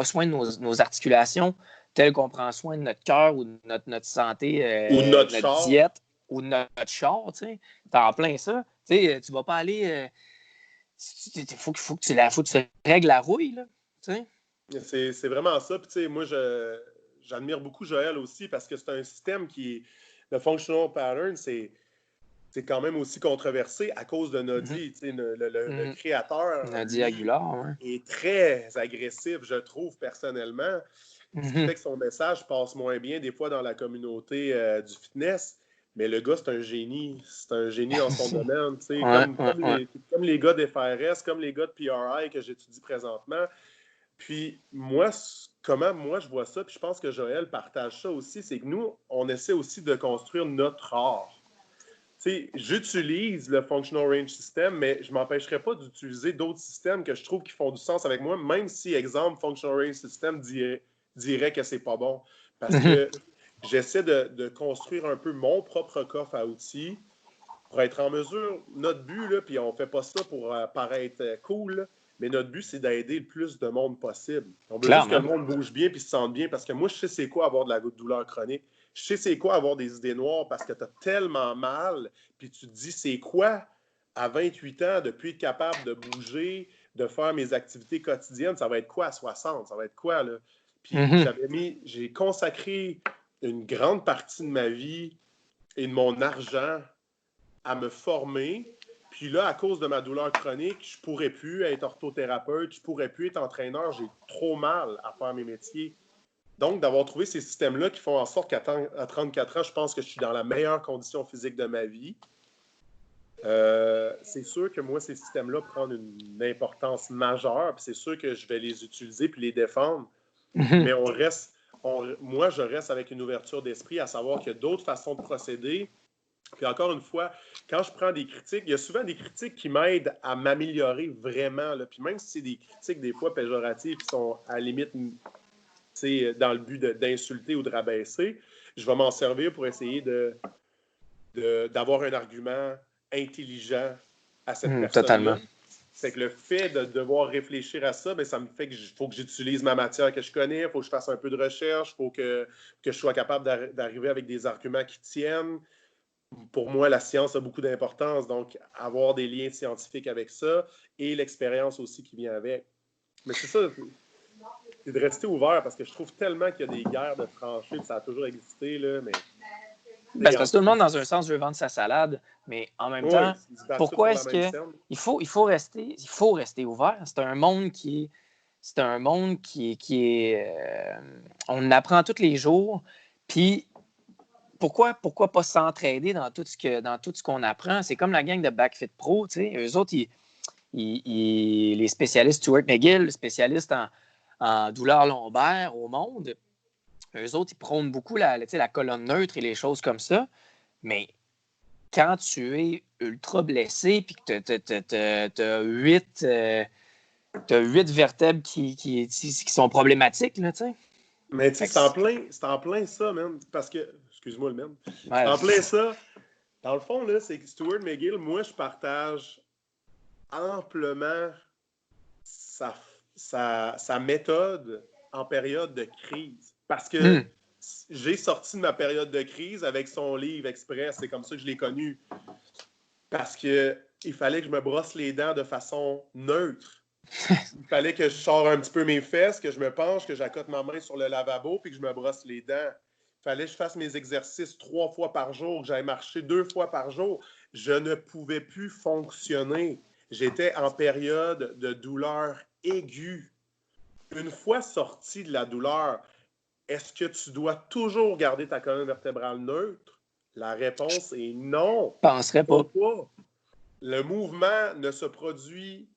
soin de nos articulations tel qu'on prend soin de notre cœur ou de notre santé, ou notre diète ou de notre char, tu sais. T'es en plein ça. Tu sais, tu vas pas aller... Il faut que tu règles la rouille, là, tu sais. C'est vraiment ça. Puis, tu sais, moi, j'admire beaucoup Joël aussi parce que c'est un système qui... Le Functional Pattern, c'est quand même aussi controversé à cause de Noddy. Le créateur Noddy Aguilar, est très agressif, je trouve, personnellement. Ce qui fait que son message passe moins bien des fois dans la communauté du fitness. Mais le gars, c'est un génie. C'est un génie dans son domaine. Comme les gars d'FRS, comme les gars de PRI que j'étudie présentement. Puis moi, comment moi je vois ça, puis je pense que Joël partage ça aussi, c'est que nous, on essaie aussi de construire notre art. J'utilise le Functional Range System, mais je ne m'empêcherai pas d'utiliser d'autres systèmes que je trouve qui font du sens avec moi, même si, exemple, Functional Range System dirait que c'est pas bon. Parce que j'essaie de construire un peu mon propre coffre à outils pour être en mesure. Notre but, là, puis on ne fait pas ça pour paraître cool, mais notre but, c'est d'aider le plus de monde possible. On veut juste que le monde bouge bien et se sente bien, parce que moi, je sais c'est quoi avoir de la douleur chronique. Je sais c'est quoi avoir des idées noires parce que tu as tellement mal, puis tu te dis c'est quoi à 28 ans de plus être capable de bouger, de faire mes activités quotidiennes, ça va être quoi à 60? Ça va être quoi, là? Puis j'ai consacré une grande partie de ma vie et de mon argent à me former. Puis là, à cause de ma douleur chronique, je ne pourrais plus être orthothérapeute, je ne pourrais plus être entraîneur, j'ai trop mal à faire mes métiers. Donc, d'avoir trouvé ces systèmes-là qui font en sorte qu'à 34 ans, je pense que je suis dans la meilleure condition physique de ma vie. C'est sûr que moi, ces systèmes-là prennent une importance majeure, puis c'est sûr que je vais les utiliser puis les défendre. Mais moi, je reste avec une ouverture d'esprit à savoir qu'il y a d'autres façons de procéder. Puis encore une fois, quand je prends des critiques, il y a souvent des critiques qui m'aident à m'améliorer vraiment. Là. Puis même si c'est des critiques des fois péjoratives qui sont à la limite dans le but d'insulter ou de rabaisser, je vais m'en servir pour essayer d'avoir un argument intelligent à cette personne-là. Totalement. Fait que le fait de devoir réfléchir à ça, bien, ça me fait qu'il faut que j'utilise ma matière que je connais, il faut que je fasse un peu de recherche, il faut que je sois capable d'arriver avec des arguments qui tiennent. Pour moi, la science a beaucoup d'importance, donc avoir des liens scientifiques avec ça et l'expérience aussi qui vient avec. Mais c'est ça, c'est de rester ouvert parce que je trouve tellement qu'il y a des guerres de tranchées, puis ça a toujours existé, là, mais... parce que tout le monde, dans un sens, veut vendre sa salade, mais en même temps, pourquoi est-ce que il faut rester ouvert? C'est un monde qui est on apprend tous les jours, puis pourquoi pas s'entraider dans tout ce qu'on apprend? C'est comme la gang de BackFit Pro, tu sais, eux autres, les spécialistes Stuart McGill, spécialistes en douleur lombaire au monde, eux autres, ils prônent beaucoup la colonne neutre et les choses comme ça. Mais quand tu es ultra blessé et que tu as 8 vertèbres qui sont problématiques, là, tu sais. Mais tu sais, c'est en plein ça, même. Parce que, excuse-moi le même. C'est en plein ça. Dans le fond, là, c'est que Stuart McGill, moi, je partage amplement sa méthode en période de crise. Parce que j'ai sorti de ma période de crise avec son livre Express. C'est comme ça que je l'ai connu. Parce qu'il fallait que je me brosse les dents de façon neutre. Il fallait que je sorte un petit peu mes fesses, que je me penche, que j'accote ma main sur le lavabo puis que je me brosse les dents. Il fallait que je fasse mes exercices 3 fois par jour, que j'aille marcher 2 fois par jour. Je ne pouvais plus fonctionner. J'étais en période de douleur aiguë. Une fois sorti de la douleur, est-ce que tu dois toujours garder ta colonne vertébrale neutre? La réponse est non. Je penserais pas. Le mouvement ne se produit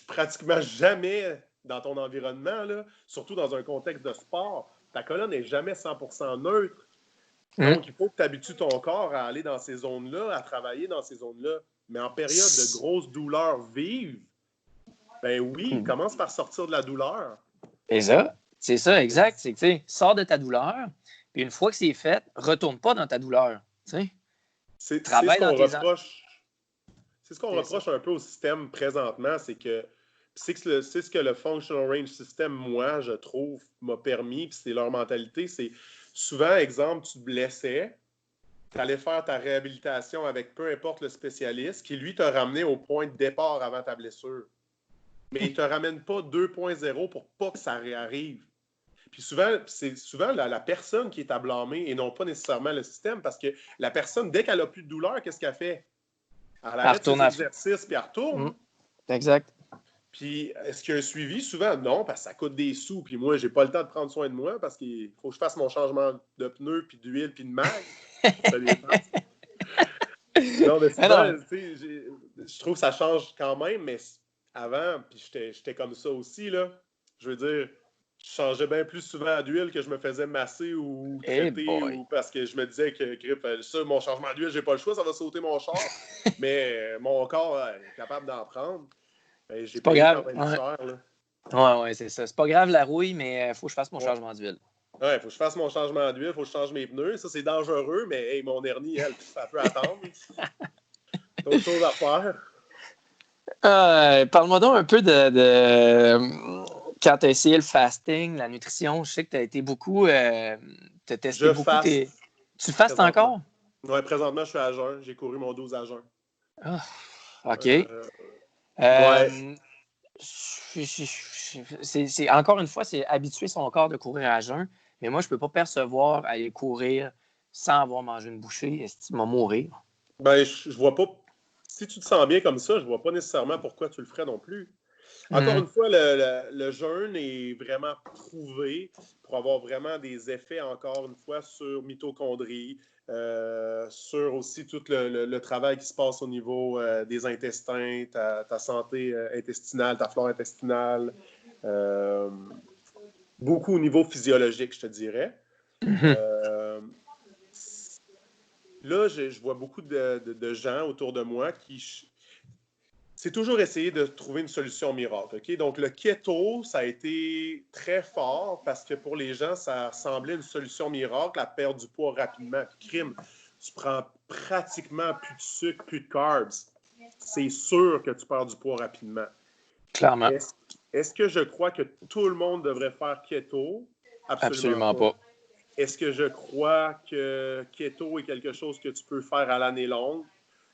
pratiquement jamais dans ton environnement, là, surtout dans un contexte de sport. Ta colonne n'est jamais 100% neutre. Donc, il faut que tu habitues ton corps à aller dans ces zones-là, à travailler dans ces zones-là. Mais en période de grosse douleur vive, ben oui, commence par sortir de la douleur. C'est ça, exact. C'est que, tu sais, sors de ta douleur, puis une fois que c'est fait, retourne pas dans ta douleur. Tu sais. C'est ce qu'on reproche un peu au système présentement, c'est ce que le Functional Range System, moi, je trouve, m'a permis, puis c'est leur mentalité, c'est souvent, exemple, tu te blessais, tu allais faire ta réhabilitation avec peu importe le spécialiste, qui lui t'a ramené au point de départ avant ta blessure. Mais il ne te ramène pas 2.0 pour pas que ça réarrive. Puis souvent, c'est souvent la personne qui est à blâmer et non pas nécessairement le système, parce que la personne, dès qu'elle n'a plus de douleur, qu'est-ce qu'elle fait? Elle arrête ses exercices, puis elle retourne. Exact. Puis, est-ce qu'il y a un suivi? Souvent, non, parce que ça coûte des sous. Puis moi, j'ai pas le temps de prendre soin de moi parce qu'il faut que je fasse mon changement de pneus, puis d'huile, puis de mag. Ça les passe. Non, mais souvent, tu sais, je trouve que ça change quand même, mais avant, puis j'étais comme ça aussi, là. Je veux dire, je changeais bien plus souvent d'huile que je me faisais masser ou traiter, ou parce que je me disais que ça, mon changement d'huile, j'ai pas le choix, ça va sauter mon char. Mais mon corps est capable d'en prendre. Ben, j'ai pas payé grave. quand même cher, là. Ouais, c'est ça. C'est pas grave la rouille, mais il faut que je fasse mon changement d'huile. Ouais, il faut que je fasse mon changement d'huile, il faut que je change mes pneus. Ça, c'est dangereux, mais hey, mon hernie, elle, ça peut attendre. D'autres choses à faire. Parle-moi donc un peu de quand tu as essayé le fasting, la nutrition. Je sais que tu as été beaucoup. Tu as testé beaucoup. Faste. Tu fastes encore? Oui, présentement, je suis à jeun. J'ai couru mon 12 à jeun. OK. Ouais. C'est, encore une fois, c'est habituer son corps de courir à jeun. Mais moi, je ne peux pas percevoir aller courir sans avoir mangé une bouchée. Est-ce qu'il va mourir? Ben, je vois pas. Si tu te sens bien comme ça, je vois pas nécessairement pourquoi tu le ferais non plus. Encore une fois, le jeûne est vraiment prouvé pour avoir vraiment des effets, encore une fois, sur mitochondrie, sur aussi tout le travail qui se passe au niveau des intestins, ta santé intestinale, ta flore intestinale. Beaucoup au niveau physiologique, je te dirais. Là, je vois beaucoup de gens autour de moi qui... C'est toujours essayer de trouver une solution miracle. Okay? Donc, le keto, ça a été très fort parce que pour les gens, ça semblait une solution miracle à perdre du poids rapidement. Puis, crime, tu prends pratiquement plus de sucre, plus de carbs. C'est sûr que tu perds du poids rapidement. Clairement. Est-ce que je crois que tout le monde devrait faire keto? Absolument pas. Est-ce que je crois que keto est quelque chose que tu peux faire à l'année longue?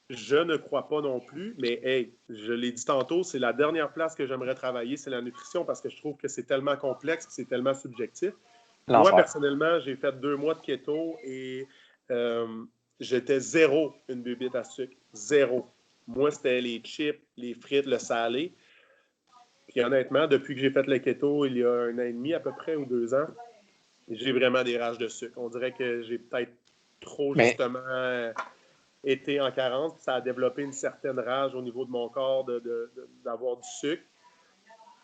Je ne crois pas non plus, mais hey, je l'ai dit tantôt, c'est la dernière place que j'aimerais travailler, c'est la nutrition, parce que je trouve que c'est tellement complexe, c'est tellement subjectif. L'enfer. Moi, personnellement, j'ai fait 2 mois de keto et j'étais zéro une bébite à sucre. Zéro. Moi, c'était les chips, les frites, le salé. Puis honnêtement, depuis que j'ai fait le keto, il y a 1 an et demi à peu près, ou 2 ans, j'ai vraiment des rages de sucre. On dirait que j'ai peut-être trop, justement, été en carence. Ça a développé une certaine rage au niveau de mon corps d'avoir du sucre.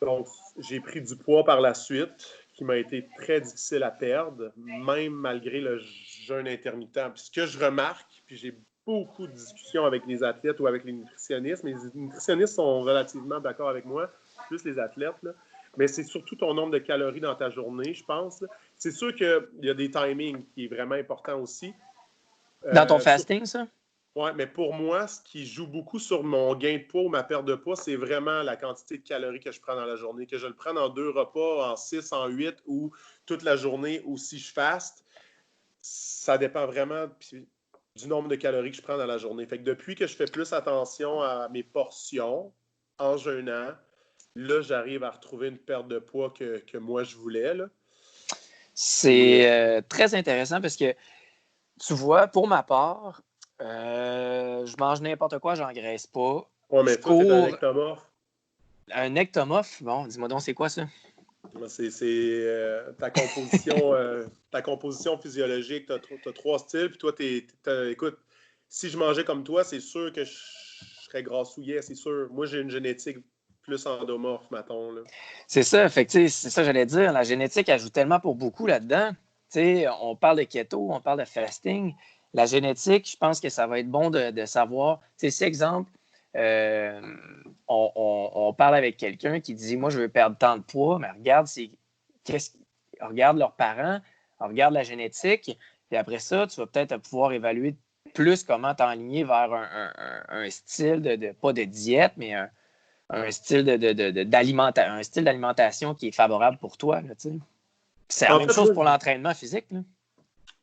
Donc, j'ai pris du poids par la suite, qui m'a été très difficile à perdre, même malgré le jeûne intermittent. Puis ce que je remarque, puis j'ai beaucoup de discussions avec les athlètes ou avec les nutritionnistes, mais les nutritionnistes sont relativement d'accord avec moi, plus les athlètes, là. Mais c'est surtout ton nombre de calories dans ta journée, je pense. C'est sûr qu'il y a des timings qui est vraiment important aussi. Dans ton fasting, ça? Oui, mais pour moi, ce qui joue beaucoup sur mon gain de poids ou ma perte de poids, c'est vraiment la quantité de calories que je prends dans la journée. Que je le prenne en 2 repas, en 6, en 8 ou toute la journée, ou si je faste, ça dépend vraiment du nombre de calories que je prends dans la journée. Fait que depuis que je fais plus attention à mes portions en jeûnant, là, j'arrive à retrouver une perte de poids que moi, je voulais, là. C'est très intéressant parce que, tu vois, pour ma part, je mange n'importe quoi, j'engraisse pas. Ouais, mais toi, t'es un ectomorphe. Un ectomorphe? Bon, dis-moi donc, c'est quoi ça? C'est ta composition physiologique. Tu as 3 styles, puis toi, écoute, si je mangeais comme toi, c'est sûr que je serais grassouillet, c'est sûr. Moi, j'ai une génétique plus endomorphe, mettons, là. C'est ça, fait que, c'est ça que j'allais dire. La génétique ajoute tellement pour beaucoup là-dedans. T'sais, on parle de keto, on parle de fasting. La génétique, je pense que ça va être bon de savoir. Si, exemple, on parle avec quelqu'un qui dit moi, je veux perdre tant de poids, mais regarde, regarde leurs parents, regarde la génétique, puis après ça, tu vas peut-être pouvoir évaluer plus comment t'enligner vers un style pas de diète, mais un style d'alimentation qui est favorable pour toi. Là, c'est la même chose pour l'entraînement physique. Là.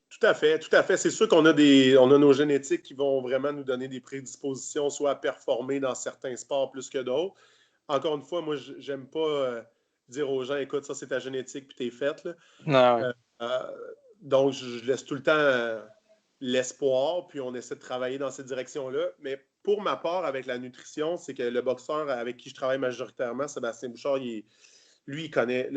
Tout à fait, tout à fait. C'est sûr qu'on a nos génétiques qui vont vraiment nous donner des prédispositions, soit à performer dans certains sports plus que d'autres. Encore une fois, moi, j'aime pas dire aux gens, écoute, ça, c'est ta génétique, puis t'es faite, là. Non. Donc, je laisse tout le temps l'espoir, puis on essaie de travailler dans cette direction-là. Mais pour ma part, avec la nutrition, c'est que le boxeur avec qui je travaille majoritairement, Sébastien Bouchard, lui, il connaît.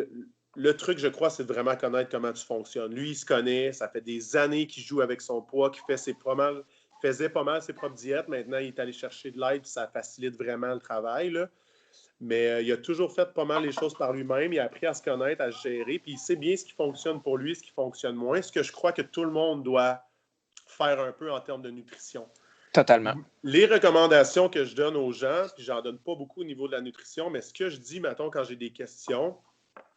Le truc, je crois, c'est de vraiment connaître comment tu fonctionnes. Lui, il se connaît. Ça fait des années qu'il joue avec son poids, qu'il faisait pas mal ses propres diètes. Maintenant, il est allé chercher de l'aide, puis ça facilite vraiment le travail, là. Mais il a toujours fait pas mal les choses par lui-même. Il a appris à se connaître, à se gérer, puis il sait bien ce qui fonctionne pour lui, ce qui fonctionne moins. Ce que je crois que tout le monde doit faire un peu en termes de nutrition. Totalement. Les recommandations que je donne aux gens, puis j'en donne pas beaucoup au niveau de la nutrition, mais ce que je dis, mettons, quand j'ai des questions,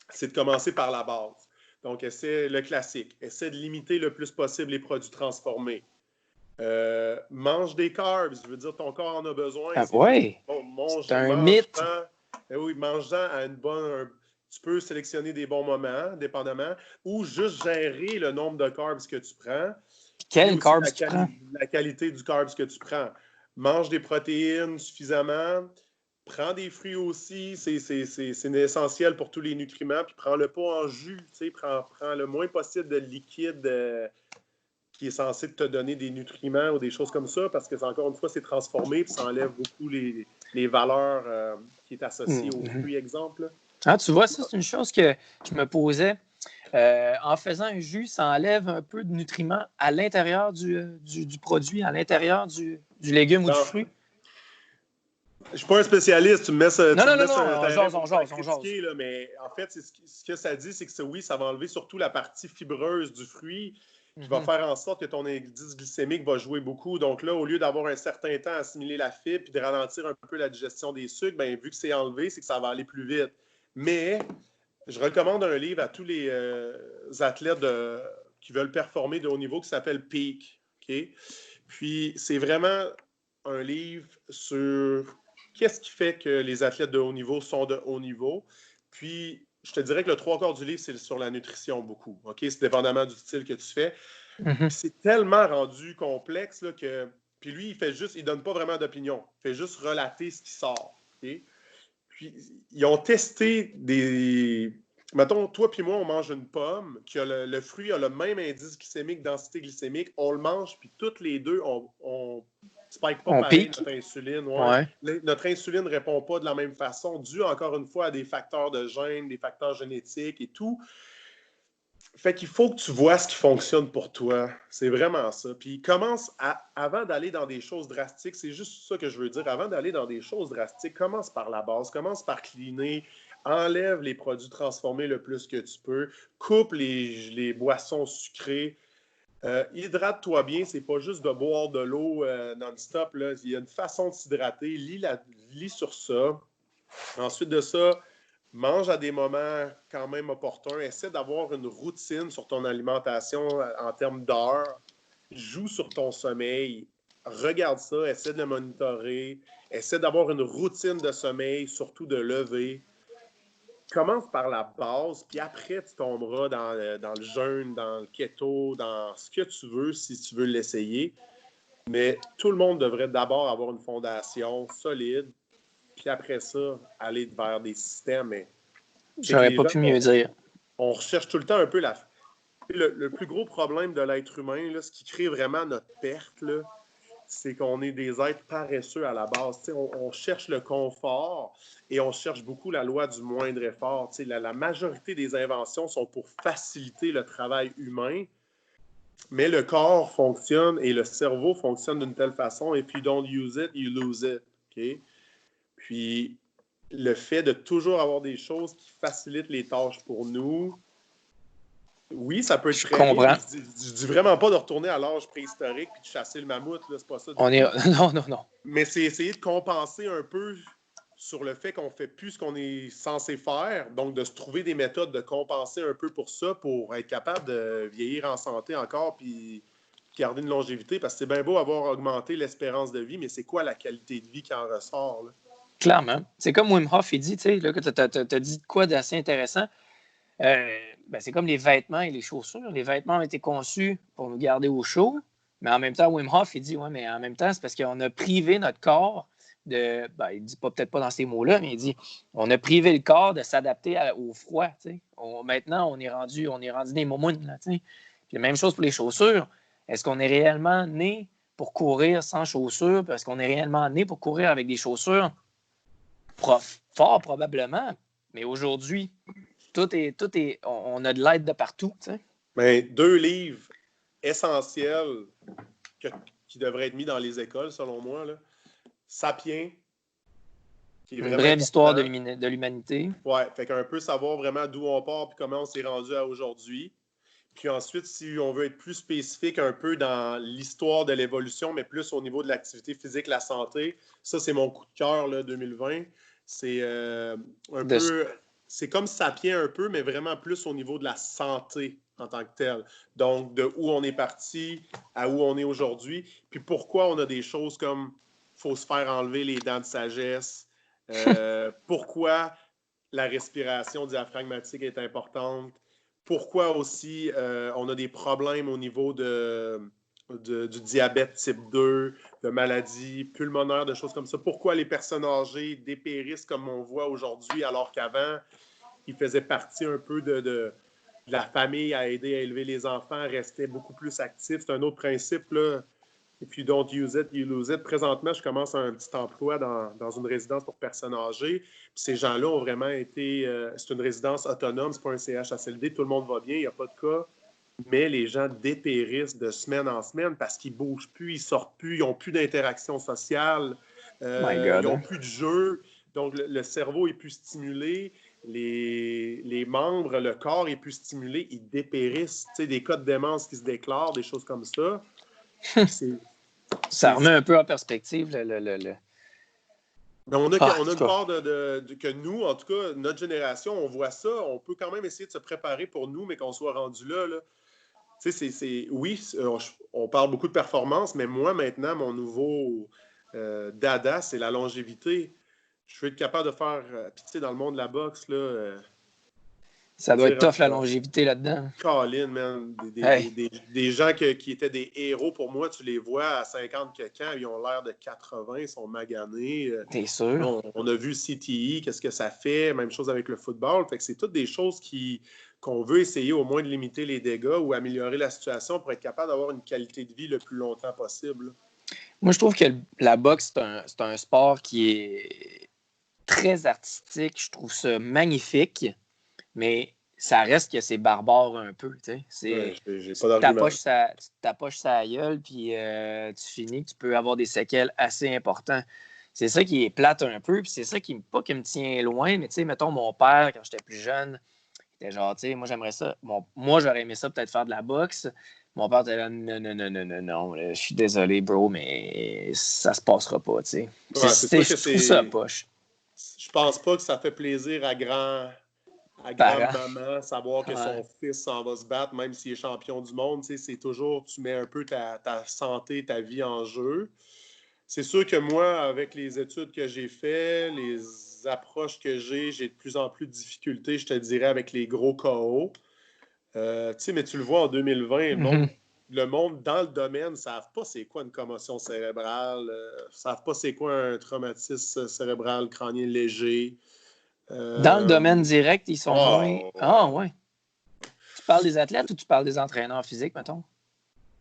c'est de commencer par la base. Donc, essaie le classique. Essaie de limiter le plus possible les produits transformés. Mange des carbs. Je veux dire, ton corps en a besoin. Oui. C'est un mythe. Oui, mange-en à une bonne... Tu peux sélectionner des bons moments, dépendamment, ou juste gérer le nombre de carbs que tu prends. Quel carbs tu prends? La qualité du carbs que tu prends. Mange des protéines suffisamment. Prends des fruits aussi, c'est essentiel pour tous les nutriments. Puis prends-le pas en jus, prends le moins possible de liquide qui est censé te donner des nutriments ou des choses comme ça, parce que encore une fois, c'est transformé, puis ça enlève beaucoup les valeurs qui est associées aux fruits, exemple. Ah, tu vois, ça, c'est une chose que je me posais. En faisant un jus, ça enlève un peu de nutriments à l'intérieur du produit, à l'intérieur du légume ou du fruit. Je ne suis pas un spécialiste, tu me mets ça. Non, On jase. Mais en fait, ce que ça dit, c'est que oui, ça va enlever surtout la partie fibreuse du fruit qui va faire en sorte que ton indice glycémique va jouer beaucoup. Donc là, au lieu d'avoir un certain temps à assimiler la fibre et de ralentir un peu la digestion des sucres, bien, vu que c'est enlevé, c'est que ça va aller plus vite. Mais je recommande un livre à tous les athlètes qui veulent performer de haut niveau qui s'appelle Peak. Okay? Puis, c'est vraiment un livre sur qu'est-ce qui fait que les athlètes de haut niveau sont de haut niveau. Puis, je te dirais que le 3/4 du livre, c'est sur la nutrition beaucoup. Okay? C'est dépendamment du style que tu fais. C'est tellement rendu complexe là, que... Puis lui, il donne pas vraiment d'opinion. Il fait juste relater ce qui sort. Okay? Puis, ils ont testé des... Mettons, toi puis moi, on mange une pomme, le fruit a le même indice glycémique, densité glycémique, on le mange, puis toutes les deux, on spike pas pareil notre insuline. Ouais. Notre insuline ne répond pas de la même façon, dû encore une fois à des facteurs de gènes, des facteurs génétiques et tout. Fait qu'il faut que tu vois ce qui fonctionne pour toi. C'est vraiment ça. Puis avant d'aller dans des choses drastiques, c'est juste ça que je veux dire. Avant d'aller dans des choses drastiques, commence par la base, commence par cleaner, enlève les produits transformés le plus que tu peux, coupe les boissons sucrées, hydrate-toi bien, c'est pas juste de boire de l'eau non-stop. Là. Il y a une façon de s'hydrater, lis sur ça. Ensuite de ça, mange à des moments quand même opportuns. Essaie d'avoir une routine sur ton alimentation en termes d'heures. Joue sur ton sommeil. Regarde ça. Essaie de le monitorer. Essaie d'avoir une routine de sommeil, surtout de lever. Commence par la base, puis après, tu tomberas dans le jeûne, dans le keto, dans ce que tu veux, si tu veux l'essayer. Mais tout le monde devrait d'abord avoir une fondation solide, puis après ça, aller vers des systèmes. Mais j'aurais pas pu mieux dire. On recherche tout le temps un peu le plus gros problème de l'être humain, là, ce qui crée vraiment notre perte, là, c'est qu'on est des êtres paresseux à la base. On cherche le confort et on cherche beaucoup la loi du moindre effort. La majorité des inventions sont pour faciliter le travail humain, mais le corps fonctionne et le cerveau fonctionne d'une telle façon. If you don't use it, you lose it. Okay? Puis, le fait de toujours avoir des choses qui facilitent les tâches pour nous, oui, ça peut être très bien. Je dis vraiment pas de retourner à l'âge préhistorique et de chasser le mammouth, là, c'est pas ça. Non. Mais c'est essayer de compenser un peu sur le fait qu'on fait plus ce qu'on est censé faire, donc de se trouver des méthodes de compenser un peu pour ça, pour être capable de vieillir en santé encore puis garder une longévité, parce que c'est bien beau avoir augmenté l'espérance de vie, mais c'est quoi la qualité de vie qui en ressort, là? Clairement. C'est comme Wim Hof, il dit, tu sais, là, que tu as dit de quoi d'assez intéressant. C'est comme les vêtements et les chaussures. Les vêtements ont été conçus pour nous garder au chaud, mais en même temps, Wim Hof, il dit, ouais, mais en même temps, c'est parce qu'on a privé notre corps de... il dit peut-être pas dans ces mots-là, mais il dit, on a privé le corps de s'adapter au froid, tu sais. Maintenant, on est rendu des moumounes, là, tu sais. Puis la même chose pour les chaussures. Est-ce qu'on est réellement né pour courir sans chaussures, parce qu'on est réellement né pour courir avec des chaussures? Fort probablement. Mais aujourd'hui, on a de l'aide de partout. T'sais. Mais 2 livres essentiels qui devraient être mis dans les écoles, selon moi. Là. Sapiens, qui est Une vraiment brève histoire de important. l'humanité. Ouais, fait qu'un peu savoir vraiment d'où on part et comment on s'est rendu à aujourd'hui. Puis ensuite, si on veut être plus spécifique un peu dans l'histoire de l'évolution, mais plus au niveau de l'activité physique, la santé, ça, c'est mon coup de cœur, là, 2020. C'est un peu... C'est comme Sapiens un peu, mais vraiment plus au niveau de la santé en tant que telle. Donc, de où on est parti à où on est aujourd'hui. Puis pourquoi on a des choses comme faut se faire enlever les dents de sagesse. Pourquoi la respiration diaphragmatique est importante. Pourquoi aussi on a des problèmes au niveau du diabète type 2, de maladies pulmonaires, de choses comme ça. Pourquoi les personnes âgées dépérissent comme on voit aujourd'hui, alors qu'avant, ils faisaient partie un peu de la famille à aider à élever les enfants, restaient beaucoup plus actifs. C'est un autre principe, là. If you don't use it, you lose it. Présentement, je commence un petit emploi dans une résidence pour personnes âgées. Puis ces gens-là ont vraiment été... c'est une résidence autonome, c'est pas un CHSLD. Tout le monde va bien, il n'y a pas de cas. Mais les gens dépérissent de semaine en semaine parce qu'ils ne bougent plus, ils ne sortent plus, ils n'ont plus d'interaction sociale, ils n'ont plus de jeu. Donc, le cerveau est plus stimulé, les membres, le corps est plus stimulé, ils dépérissent. Tu sais, des cas de démence qui se déclarent, des choses comme ça. Ça remet un peu en perspective Mais on a une part que nous, en tout cas, notre génération, on voit ça. On peut quand même essayer de se préparer pour nous, mais qu'on soit rendu là. Tu sais, oui, on parle beaucoup de performance, mais moi, maintenant, mon nouveau dada, c'est la longévité. Je veux être capable de faire... Puis, tu sais, dans le monde de la boxe, là... ça doit être tough, la longévité là-dedans. Colin, man. Des gens qui étaient des héros pour moi, tu les vois à 50 quelques ans, ils ont l'air de 80, ils sont maganés. T'es sûr? On a vu CTE, qu'est-ce que ça fait? Même chose avec le football. Fait que c'est toutes des choses qu'on veut essayer au moins de limiter les dégâts ou améliorer la situation pour être capable d'avoir une qualité de vie le plus longtemps possible. Moi, je trouve que la boxe, c'est un sport qui est très artistique. Je trouve ça magnifique, mais ça reste que c'est barbare un peu. J'ai pas d'argument. Tu t'approches sa gueule, puis tu finis, tu peux avoir des séquelles assez importantes. C'est ça qui est plate un peu, puis c'est ça qui me tient loin. Mais tu sais, mettons, mon père, quand j'étais plus jeune, il était genre, tu sais, moi, j'aimerais ça. Bon, moi, j'aurais aimé ça peut-être faire de la boxe. Mon père était là, non, je suis désolé, bro, mais ça se passera pas, tu sais. Je trouve ça poche. Je pense pas que ça fait plaisir à grand-maman savoir que son fils s'en va se battre, même s'il est champion du monde. C'est toujours, tu mets un peu ta santé, ta vie en jeu. C'est sûr que moi, avec les études que j'ai faites, les approches que j'ai de plus en plus de difficultés, je te dirais, avec les gros KO. Mais tu le vois en 2020, le monde dans le domaine ne savent pas c'est quoi une commotion cérébrale, ne savent pas c'est quoi un traumatisme cérébral crânien léger. Dans le domaine direct, ils sont moins... Ouais. Ah, ouais. Tu parles des athlètes ou tu parles des entraîneurs physiques, mettons?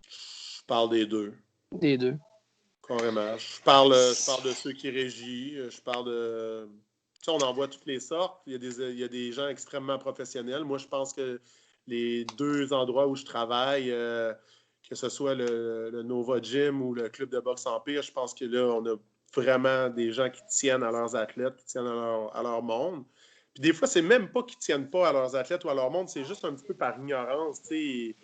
Je parle des deux. Des deux. Carrément. Je parle de ceux qui régissent. Je parle de... Tu sais, on en voit toutes les sortes. Il y a des gens extrêmement professionnels. Moi, je pense que les deux endroits où je travaille, que ce soit le Nova Gym ou le club de boxe Empire, je pense que là, on a vraiment des gens qui tiennent à leurs athlètes, qui tiennent à leur monde. Puis des fois, c'est même pas qu'ils tiennent pas à leurs athlètes ou à leur monde, c'est juste un petit peu par ignorance, tu sais.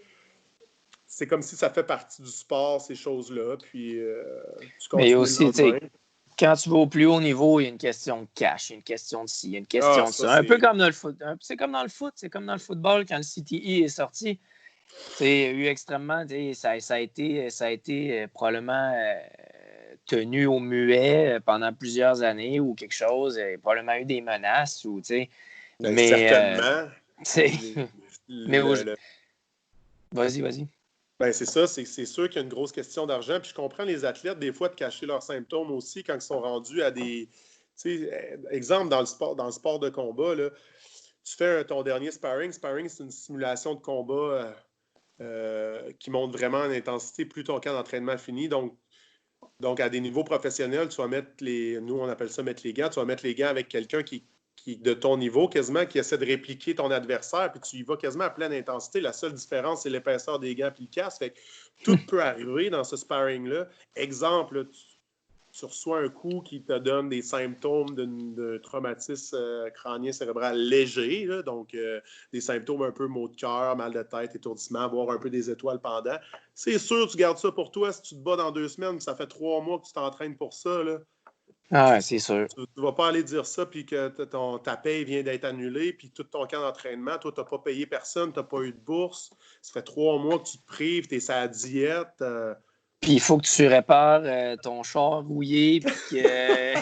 C'est comme si ça fait partie du sport, ces choses-là, puis tu continues. Mais aussi, tu sais, quand tu vas au plus haut niveau, il y a une question de cash, il y a une question de ci, il y a une question de ça. Un peu comme dans le foot. C'est comme dans le foot, c'est comme dans le football, quand le CTE est sorti. Il y a eu extrêmement, ça a été probablement tenu au muet pendant plusieurs années ou quelque chose. Il y a probablement eu des menaces. Ou, certainement. Mais vas-y. Ben, c'est ça, c'est sûr qu'il y a une grosse question d'argent. Puis je comprends les athlètes, des fois, de cacher leurs symptômes aussi quand ils sont rendus à des. Exemple, dans le sport de combat, là, tu fais ton dernier sparring. Sparring, c'est une simulation de combat qui montent vraiment en intensité plus ton camp d'entraînement finit. Donc, à des niveaux professionnels, tu vas mettre nous, on appelle ça mettre les gants, tu vas mettre les gants avec quelqu'un qui de ton niveau, quasiment, qui essaie de répliquer ton adversaire, puis tu y vas quasiment à pleine intensité. La seule différence, c'est l'épaisseur des gants et le casque. Fait que tout peut arriver dans ce sparring-là. Exemple, tu reçois un coup qui te donne des symptômes de traumatisme crânien cérébral léger, là, donc des symptômes un peu maux de cœur, mal de tête, étourdissement, voire un peu des étoiles pendant. C'est sûr, tu gardes ça pour toi. Si tu te bats dans 2 semaines, ça fait 3 mois que tu t'entraînes pour ça, là. Ah, c'est sûr. Tu ne vas pas aller dire ça, puis que ta paye vient d'être annulée, puis tout ton camp d'entraînement, toi, tu n'as pas payé personne, tu n'as pas eu de bourse. Ça fait 3 mois que tu te prives, tu es sur la diète. Puis il faut que tu répares ton char rouillé, puis que...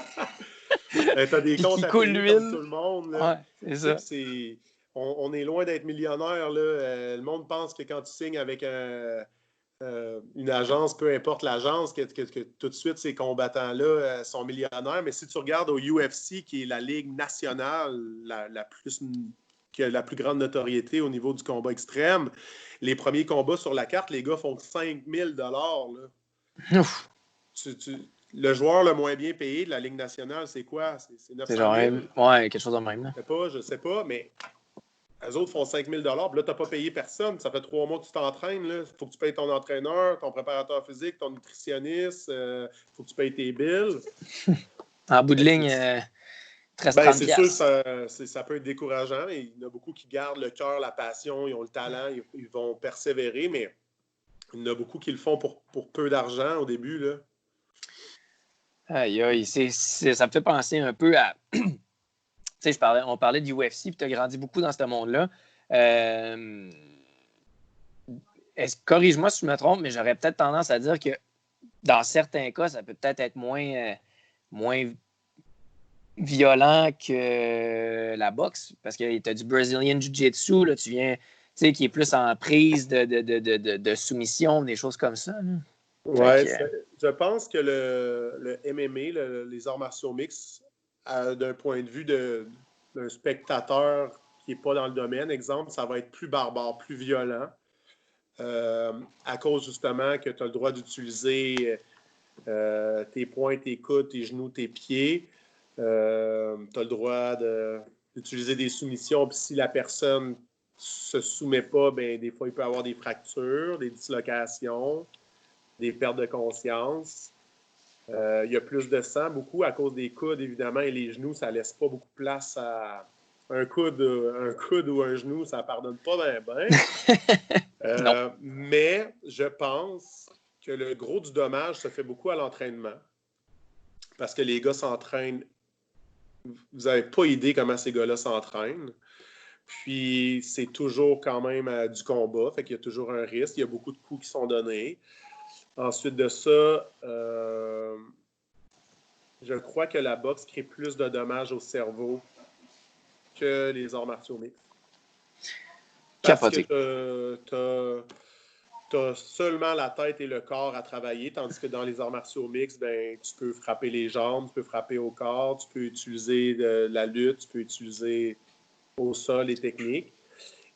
tu as des comptes à coule payer l'huile. comme tout le monde. Là. Ouais, c'est ça. On est loin d'être millionnaire. Là. Le monde pense que quand tu signes avec une agence, peu importe l'agence, que tout de suite, ces combattants-là sont millionnaires. Mais si tu regardes au UFC, qui est la ligue nationale qui a la plus grande notoriété au niveau du combat extrême, les premiers combats sur la carte, les gars font 5 000 $. Ouf. Le joueur le moins bien payé de la Ligue nationale, c'est quoi? C'est 900 000? Ouais, quelque chose de même. Là. Je sais pas, mais eux autres font 5 000 $. Puis là, tu n'as pas payé personne. Ça fait 3 mois que tu t'entraînes. Il faut que tu payes ton entraîneur, ton préparateur physique, ton nutritionniste. Il faut que tu payes tes bills. En bout de ligne, c'est sûr que ça peut être décourageant. Mais il y en a beaucoup qui gardent le cœur, la passion, ils ont le talent, ils vont persévérer, mais il y en a beaucoup qui le font pour peu d'argent au début. Là. Aïe, aïe, ça me fait penser un peu à... tu sais, on parlait du UFC, puis tu as grandi beaucoup dans ce monde-là. Corrige-moi si je me trompe, mais j'aurais peut-être tendance à dire que dans certains cas, ça peut peut-être être moins violent que la boxe, parce que tu as du Brazilian Jiu-Jitsu, là, tu viens, tu sais, qui est plus en prise de soumission, des choses comme ça. Là. Ouais, je pense que le MMA, les arts martiaux mixtes, d'un point de vue d'un spectateur qui n'est pas dans le domaine, exemple, ça va être plus barbare, plus violent, à cause justement que tu as le droit d'utiliser tes poings, tes coudes, tes genoux, tes pieds. Tu as le droit d'utiliser des soumissions, puis si la personne ne se soumet pas, ben, des fois, il peut y avoir des fractures, des dislocations, des pertes de conscience. Il y a plus de sang, beaucoup, à cause des coudes, évidemment, et les genoux, ça ne laisse pas beaucoup de place à un coude ou un genou, ça ne pardonne pas bien. Mais je pense que le gros du dommage se fait beaucoup à l'entraînement. Parce que les gars s'entraînent. Vous n'avez pas idée comment ces gars-là s'entraînent. Puis, c'est toujours quand même du combat. Fait qu'il y a toujours un risque. Il y a beaucoup de coups qui sont donnés. Ensuite de ça, je crois que la boxe crée plus de dommages au cerveau que les arts martiaux mixtes. Parce que tu as seulement la tête et le corps à travailler, tandis que dans les arts martiaux mixtes, ben, tu peux frapper les jambes, tu peux frapper au corps, tu peux utiliser la lutte, tu peux utiliser au sol les techniques.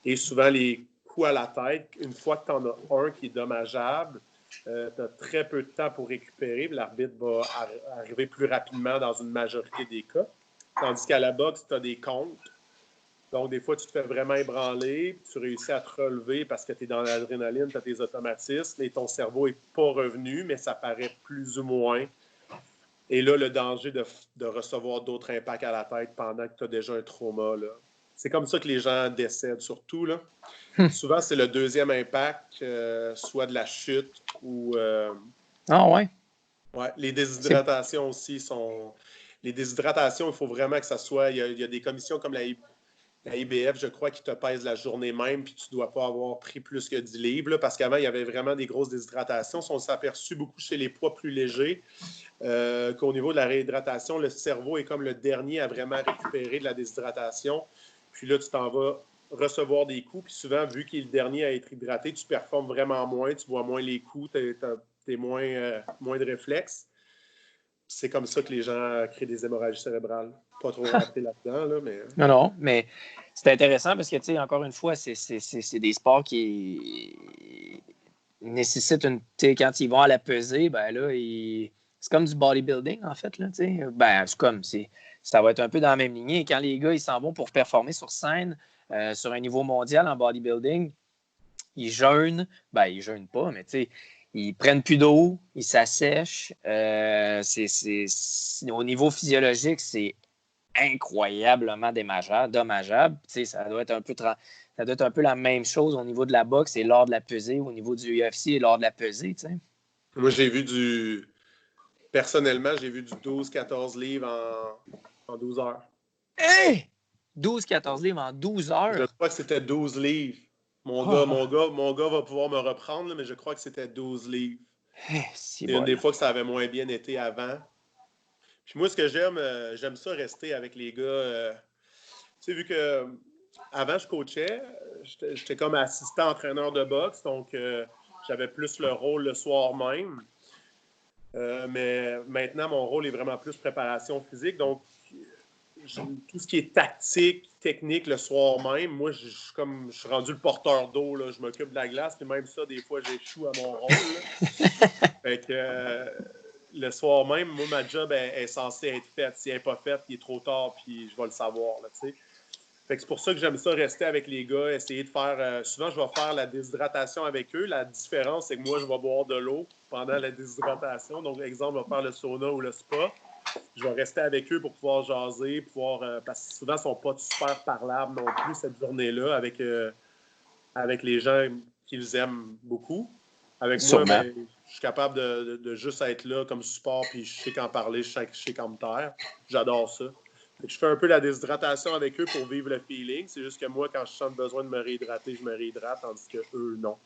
Et souvent, les coups à la tête, une fois que tu en as un qui est dommageable, tu as très peu de temps pour récupérer. L'arbitre va arriver plus rapidement dans une majorité des cas. Tandis qu'à la boxe, tu as des comptes. Donc, des fois, tu te fais vraiment ébranler, tu réussis à te relever parce que tu es dans l'adrénaline, tu as tes automatismes et ton cerveau n'est pas revenu, mais ça paraît plus ou moins. Et là, le danger de recevoir d'autres impacts à la tête pendant que tu as déjà un trauma, là. C'est comme ça que les gens décèdent, surtout. Là. Souvent, c'est le deuxième impact, soit de la chute ou... Ah ouais? Ouais, les déshydratations aussi sont... Les déshydratations, il faut vraiment que ça soit... Il y a des commissions comme la IBF, je crois, qui te pèse la journée même, puis tu ne dois pas avoir pris plus que 10 livres, là, parce qu'avant, il y avait vraiment des grosses déshydratations. On s'est aperçu beaucoup chez les poids plus légers qu'au niveau de la réhydratation, le cerveau est comme le dernier à vraiment récupérer de la déshydratation. Puis là, tu t'en vas recevoir des coups, puis souvent, vu qu'il est le dernier à être hydraté, tu performes vraiment moins, tu vois moins les coups, tu as moins de réflexes. C'est comme ça que les gens créent des hémorragies cérébrales. Pas trop rentrer là-dedans, là, mais... Non, mais c'est intéressant parce que, tu sais, encore une fois, c'est des sports qui nécessite quand ils vont à la pesée, ben là, c'est comme du bodybuilding, en fait. Là, ben, ça va être un peu dans la même lignée. Quand les gars ils s'en vont pour performer sur scène, sur un niveau mondial en bodybuilding, ils jeûnent. Ben, ils jeûnent pas, mais ils prennent plus d'eau, ils s'assèchent. Au niveau physiologique, c'est incroyablement dommageable. Ça doit être un peu la même chose au niveau de la boxe et lors de la pesée, au niveau du UFC et lors de la pesée. T'sais. Moi, personnellement, j'ai vu du 12-14 livres en 12 heures. Hey! 12-14 livres en 12 heures? Je crois que c'était 12 livres. Mon gars va pouvoir me reprendre, là, mais je crois que c'était 12 livres. C'est une des fois que ça avait moins bien été avant. Puis moi, ce que j'aime ça rester avec les gars. Tu sais, vu que avant, je coachais, j'étais comme assistant entraîneur de boxe, donc j'avais plus le rôle le soir même. Mais maintenant, mon rôle est vraiment plus préparation physique. Donc, tout ce qui est tactique, technique, le soir même, moi, je suis rendu le porteur d'eau. Là. Je m'occupe de la glace, puis même ça, des fois, j'échoue à mon rôle. Fait que le soir même, moi, ma job est censée être faite. Si elle n'est pas faite, il est trop tard, puis je vais le savoir. Là, fait que c'est pour ça que j'aime ça, rester avec les gars, essayer de faire... souvent, je vais faire la déshydratation avec eux. La différence, c'est que moi, je vais boire de l'eau pendant la déshydratation. Donc, exemple, je vais faire le sauna ou le spa. Je vais rester avec eux pour pouvoir jaser, parce que souvent, ils ne sont pas super parlables non plus cette journée-là avec les gens qu'ils aiment beaucoup. Avec moi, ben, je suis capable de juste être là comme support, puis je sais qu'en parler, je sais qu'en me taire. J'adore ça. Je fais un peu la déshydratation avec eux pour vivre le feeling. C'est juste que moi, quand je sens besoin de me réhydrater, je me réhydrate, tandis que eux, non.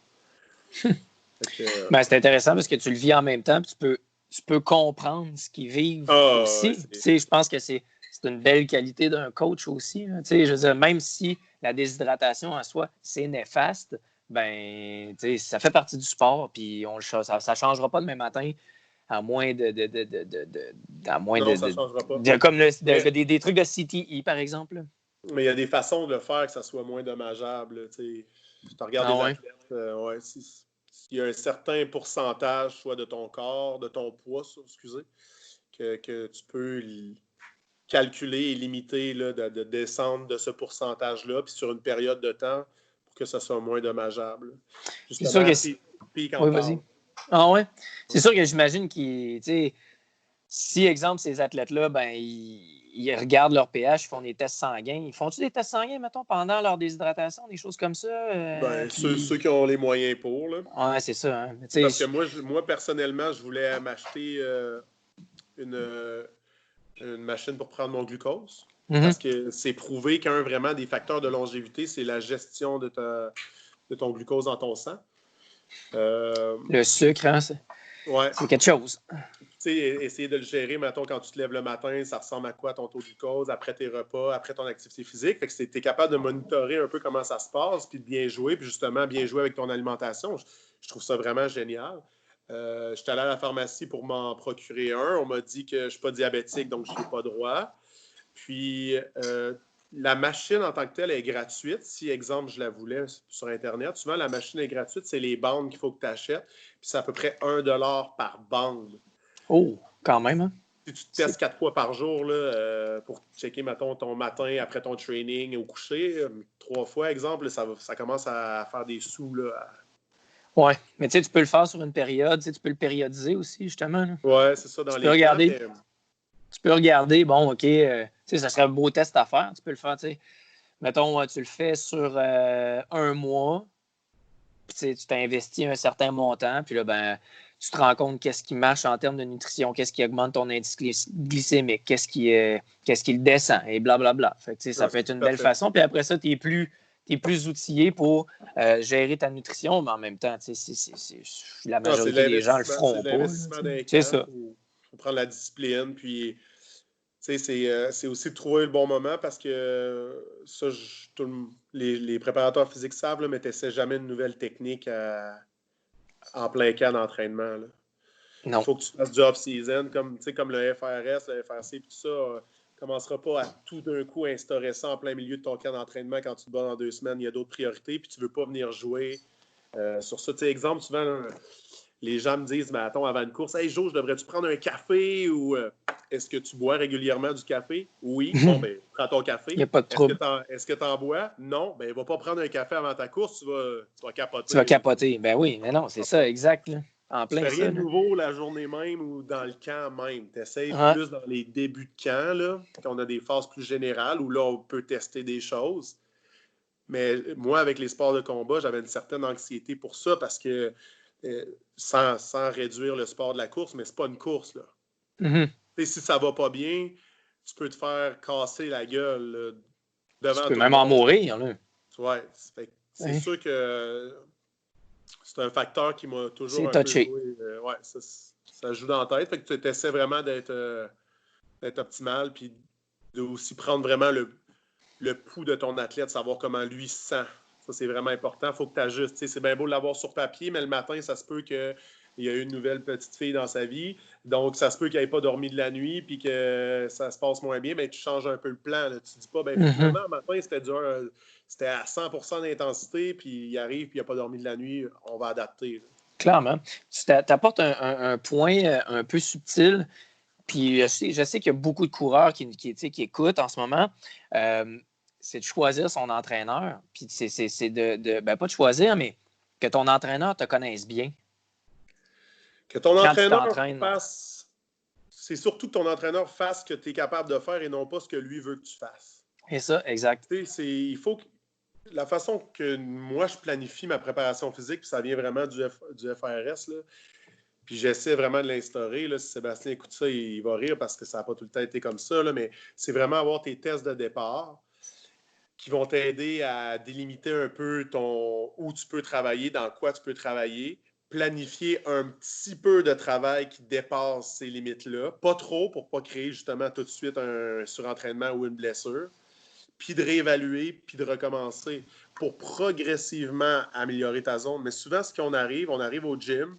Ben, c'est intéressant parce que tu le vis en même temps, puis tu peux comprendre ce qu'ils vivent aussi. Je pense que c'est une belle qualité d'un coach aussi. Hein. Je veux dire, même si la déshydratation en soi, c'est néfaste, ben, ça fait partie du sport, puis ça ne changera pas demain matin, à moins non, ça ne changera pas. Comme des trucs de CTE, par exemple. Mais il y a des façons de le faire que ça soit moins dommageable. Tu regardes des athlètes, s'il y a un certain pourcentage, soit de ton corps, de ton poids, que tu peux calculer et limiter là, de descendre de ce pourcentage-là, puis sur une période de temps pour que ça soit moins dommageable. C'est sûr que oui, vas-y. Ah ouais? C'est sûr que j'imagine si, exemple, ces athlètes-là, ben, ils regardent leur pH, ils font des tests sanguins. Ils font-tu des tests sanguins, mettons, pendant leur déshydratation, des choses comme ça? Ceux qui ont les moyens pour. Là. Ouais, c'est ça. Hein. Parce que moi, personnellement, je voulais m'acheter une machine pour prendre mon glucose. Mm-hmm. Parce que c'est prouvé qu'un vraiment des facteurs de longévité, c'est la gestion de ton glucose dans ton sang. Le sucre, hein, c'est quelque chose. Essayer de le gérer, mettons, quand tu te lèves le matin, ça ressemble à quoi ton taux de glucose, après tes repas, après ton activité physique. Fait que tu es capable de monitorer un peu comment ça se passe, puis de bien jouer, puis justement bien jouer avec ton alimentation. Je trouve ça vraiment génial. Je suis allé à la pharmacie pour m'en procurer un. On m'a dit que je ne suis pas diabétique, donc je n'ai pas droit. Puis, la machine en tant que telle est gratuite. Si, exemple, je la voulais sur Internet, souvent, la machine est gratuite. C'est les bandes qu'il faut que tu achètes. Puis, c'est à peu près $1 par bande. Oh, quand même. Hein? Si tu te testes 4 fois par jour là, pour checker, mettons, ton matin après ton training au coucher, 3 fois, exemple, ça commence à faire des sous. Là, Oui, mais tu peux le faire sur une période, tu peux le périodiser aussi, justement. Oui, c'est ça, dans les temps. Tu peux regarder, bon, OK, ça serait un beau test à faire. Tu peux le faire, mettons, tu le fais sur 1 mois, puis tu t'investis un certain montant, puis là, ben, tu te rends compte qu'est-ce qui marche en termes de nutrition, qu'est-ce qui augmente ton indice glycémique, qu'est-ce qui le descend, et blablabla. Fait que, ça peut être une belle façon. Puis après ça, tu es plus outillé pour gérer ta nutrition, mais en même temps, la majorité des gens le feront pas. C'est ça. Il faut prendre la discipline, puis c'est aussi de trouver le bon moment parce que ça, les préparateurs physiques savent, là, mais tu n'essaies jamais une nouvelle technique en plein camp d'entraînement. Là. Non. Il faut que tu fasses du off-season, comme le FRS, le FRC, tout ça. Tu ne commenceras pas à tout d'un coup instaurer ça en plein milieu de ton camp d'entraînement quand tu te bats dans 2 semaines. Il y a d'autres priorités, puis tu ne veux pas venir jouer Sur ça, tu sais, exemple, souvent, là, les gens me disent, mais attends, avant une course, hey Joe, devrais-tu prendre un café ou est-ce que tu bois régulièrement du café? Oui. Bon, ben, prends ton café. Il n'y a pas de trouble. Est-ce que tu en bois? Non. Ben, va pas prendre un café avant ta course, tu vas capoter. Tu vas capoter. Ben oui, mais non, c'est ça, exact. Là. En plein tu fais rien de ça. nouveau la journée même ou dans le camp même. Tu essaies plus dans les débuts de camp, là, quand on a des phases plus générales où là, on peut tester des choses. Mais moi, avec les sports de combat, j'avais une certaine anxiété pour ça parce que sans réduire le sport de la course, mais c'est pas une course, là. Mm-hmm. Si ça va pas bien, tu peux te faire casser la gueule là, devant tu peux tout même le en monde. mourir. Là. Ouais, c'est sûr que c'est un facteur qui m'a toujours c'est un touché. peu joué. Ouais, ça joue dans la tête. Fait que tu essaies vraiment d'être optimal puis de aussi prendre vraiment le pouls de ton athlète, savoir comment lui se sent. Ça, c'est vraiment important. Il faut que tu ajustes. C'est bien beau de l'avoir sur papier, mais le matin, ça se peut qu'il y ait une nouvelle petite fille dans sa vie. Donc, ça se peut qu'il n'ait pas dormi de la nuit puis que ça se passe moins bien. Mais tu changes un peu le plan. Là. Tu ne dis pas, finalement, le matin, c'était à 100% d'intensité, puis il arrive, puis il n'a pas dormi de la nuit. On va adapter. Là. Clairement. Tu apportes un point un peu subtil. Puis je sais qu'il y a beaucoup de coureurs qui écoutent en ce moment. C'est de choisir son entraîneur. Puis c'est pas de choisir, mais que ton entraîneur te connaisse bien. Que ton entraîneur fasse... C'est surtout que ton entraîneur fasse ce que tu es capable de faire et non pas ce que lui veut que tu fasses. C'est ça, exact. Il faut que... La façon que moi, je planifie ma préparation physique, puis ça vient vraiment du FRS, là, puis j'essaie vraiment de l'instaurer. Là, si Sébastien écoute ça, il va rire parce que ça n'a pas tout le temps été comme ça, là, mais c'est vraiment avoir tes tests de départ qui vont t'aider à délimiter un peu où tu peux travailler, dans quoi tu peux travailler, planifier un petit peu de travail qui dépasse ces limites-là, pas trop pour ne pas créer justement tout de suite un surentraînement ou une blessure, puis de réévaluer, puis de recommencer pour progressivement améliorer ta zone. Mais souvent, ce qu'on arrive, on arrive au gym,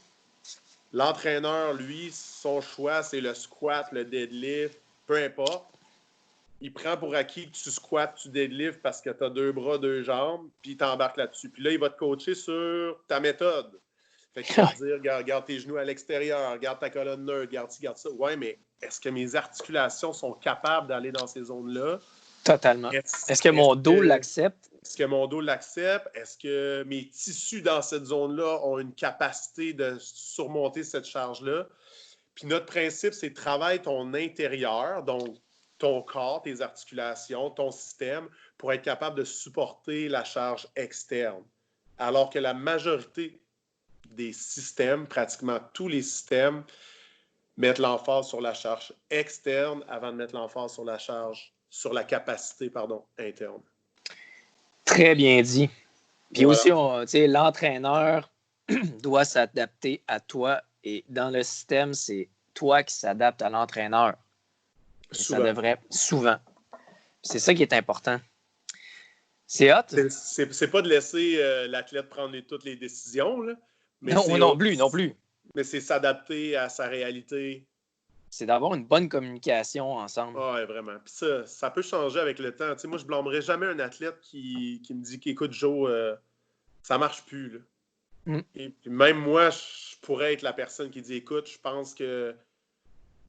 l'entraîneur, lui, son choix, c'est le squat, le deadlift, peu importe. Il prend pour acquis que tu squattes, tu deadlifts parce que tu as 2 bras, 2 jambes, puis il t'embarque là-dessus. Puis là, il va te coacher sur ta méthode. Fait qu'il va te dire, garde tes genoux à l'extérieur, garde ta colonne neutre, garde ci, garde ça. Ouais, mais est-ce que mes articulations sont capables d'aller dans ces zones-là? Totalement. Est-ce que mon dos l'accepte? Est-ce que mon dos l'accepte? Est-ce que mes tissus dans cette zone-là ont une capacité de surmonter cette charge-là? Puis notre principe, c'est travaille ton intérieur, donc ton corps, tes articulations, ton système, pour être capable de supporter la charge externe. Alors que la majorité des systèmes, pratiquement tous les systèmes, mettent l'emphase sur la charge externe avant de mettre l'emphase sur la capacité, interne. Très bien dit. Puis aussi, l'entraîneur doit s'adapter à toi et dans le système, c'est toi qui s'adapte à l'entraîneur. Ça devrait souvent. C'est ça qui est important. C'est hot. C'est pas de laisser l'athlète prendre toutes les décisions, là, mais non plus. Mais c'est s'adapter à sa réalité. C'est d'avoir une bonne communication ensemble. Oui, vraiment. Puis ça peut changer avec le temps. Moi, je ne blâmerais jamais un athlète qui me dit qu'écoute, Joe, ça ne marche plus. Là. Et puis même moi, je pourrais être la personne qui dit écoute, je pense que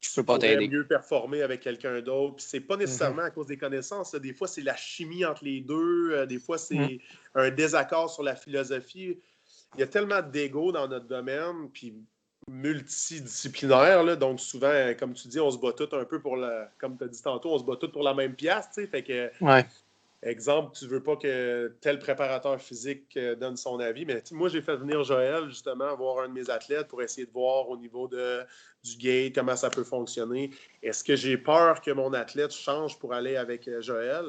je peux pas t'aider. Mieux performer avec quelqu'un d'autre. Puis c'est pas nécessairement à cause des connaissances. Là. Des fois, c'est la chimie entre les deux. Des fois, c'est un désaccord sur la philosophie. Il y a tellement d'ego dans notre domaine, puis multidisciplinaire. Là. Donc, souvent, comme tu dis, on se bat tous un peu comme tu as dit tantôt, on se bat tous pour la même pièce. Fait que, exemple, tu veux pas que tel préparateur physique donne son avis, mais moi, j'ai fait venir Joël, justement, voir un de mes athlètes pour essayer de voir au niveau du gate, comment ça peut fonctionner. Est-ce que j'ai peur que mon athlète change pour aller avec Joël?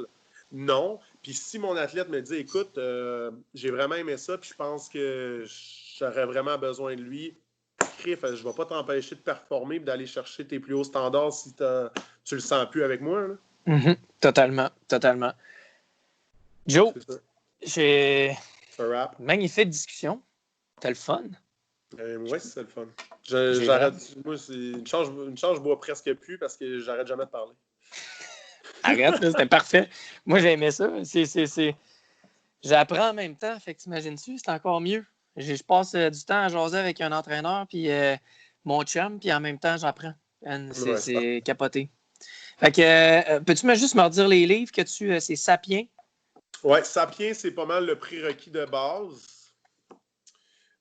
Non. Puis si mon athlète me dit, écoute, j'ai vraiment aimé ça, puis je pense que j'aurais vraiment besoin de lui, je ne vais pas t'empêcher de performer et d'aller chercher tes plus hauts standards si tu le sens plus avec moi. Là. Totalement. Joe, j'ai une magnifique discussion. C'était le fun. Oui, c'est le fun. J'arrête. Moi, une charge, je bois presque plus parce que j'arrête jamais de parler. Arrête, là, c'était parfait. Moi, j'ai aimé ça. J'apprends en même temps. Fait que t'imagines-tu, c'est encore mieux. Je passe du temps à jaser avec un entraîneur, puis mon chum, puis en même temps, j'apprends. C'est capoté. Fait que, peux-tu juste me redire les livres que c'est Sapiens? Ouais, Sapiens, c'est pas mal le prérequis de base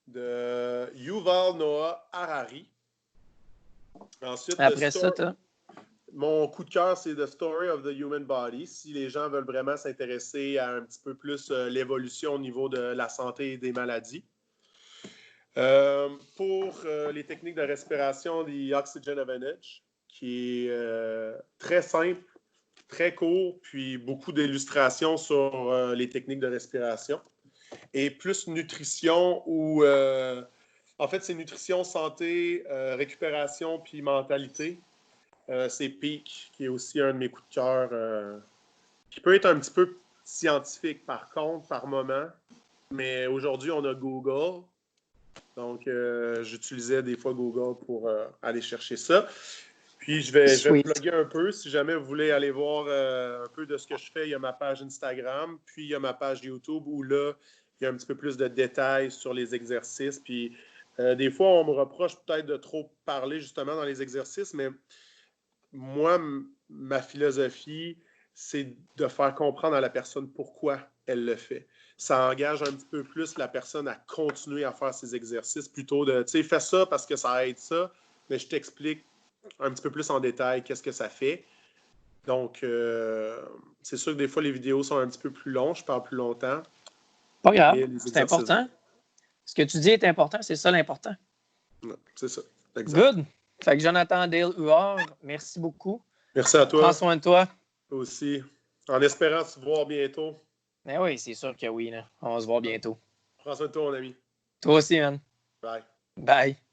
de Yuval Noah Harari. Ensuite, après ça, mon coup de cœur, c'est The Story of the Human Body. Si les gens veulent vraiment s'intéresser à un petit peu plus l'évolution au niveau de la santé et des maladies. Pour les techniques de respiration, The Oxygen Advantage, qui est très simple, très court, puis beaucoup d'illustrations sur les techniques de respiration. Et plus nutrition ou en fait, c'est nutrition, santé, récupération, puis mentalité. C'est Peak, qui est aussi un de mes coups de cœur, qui peut être un petit peu scientifique par contre, par moment. Mais aujourd'hui, on a Google. Donc, j'utilisais des fois Google pour aller chercher ça. Puis, je vais me plugger un peu. Si jamais vous voulez aller voir un peu de ce que je fais, il y a ma page Instagram, puis il y a ma page YouTube où là, il y a un petit peu plus de détails sur les exercices. Puis, des fois, on me reproche peut-être de trop parler justement dans les exercices, mais moi, ma philosophie, c'est de faire comprendre à la personne pourquoi elle le fait. Ça engage un petit peu plus la personne à continuer à faire ses exercices plutôt de, tu sais, fais ça parce que ça aide ça, mais je t'explique un petit peu plus en détail qu'est-ce que ça fait. Donc, c'est sûr que des fois, les vidéos sont un petit peu plus longues, je parle plus longtemps. Pas grave, c'est important. Ce que tu dis est important, c'est ça l'important. Non, c'est ça, exact. Good. Fait que Jonathan Dale Huard, merci beaucoup. Merci à toi. Prends soin de toi. Toi aussi. En espérant se voir bientôt. Ben oui, c'est sûr que oui. Là. On va se voir bientôt. Prends soin de toi, mon ami. Toi aussi, man. Bye. Bye.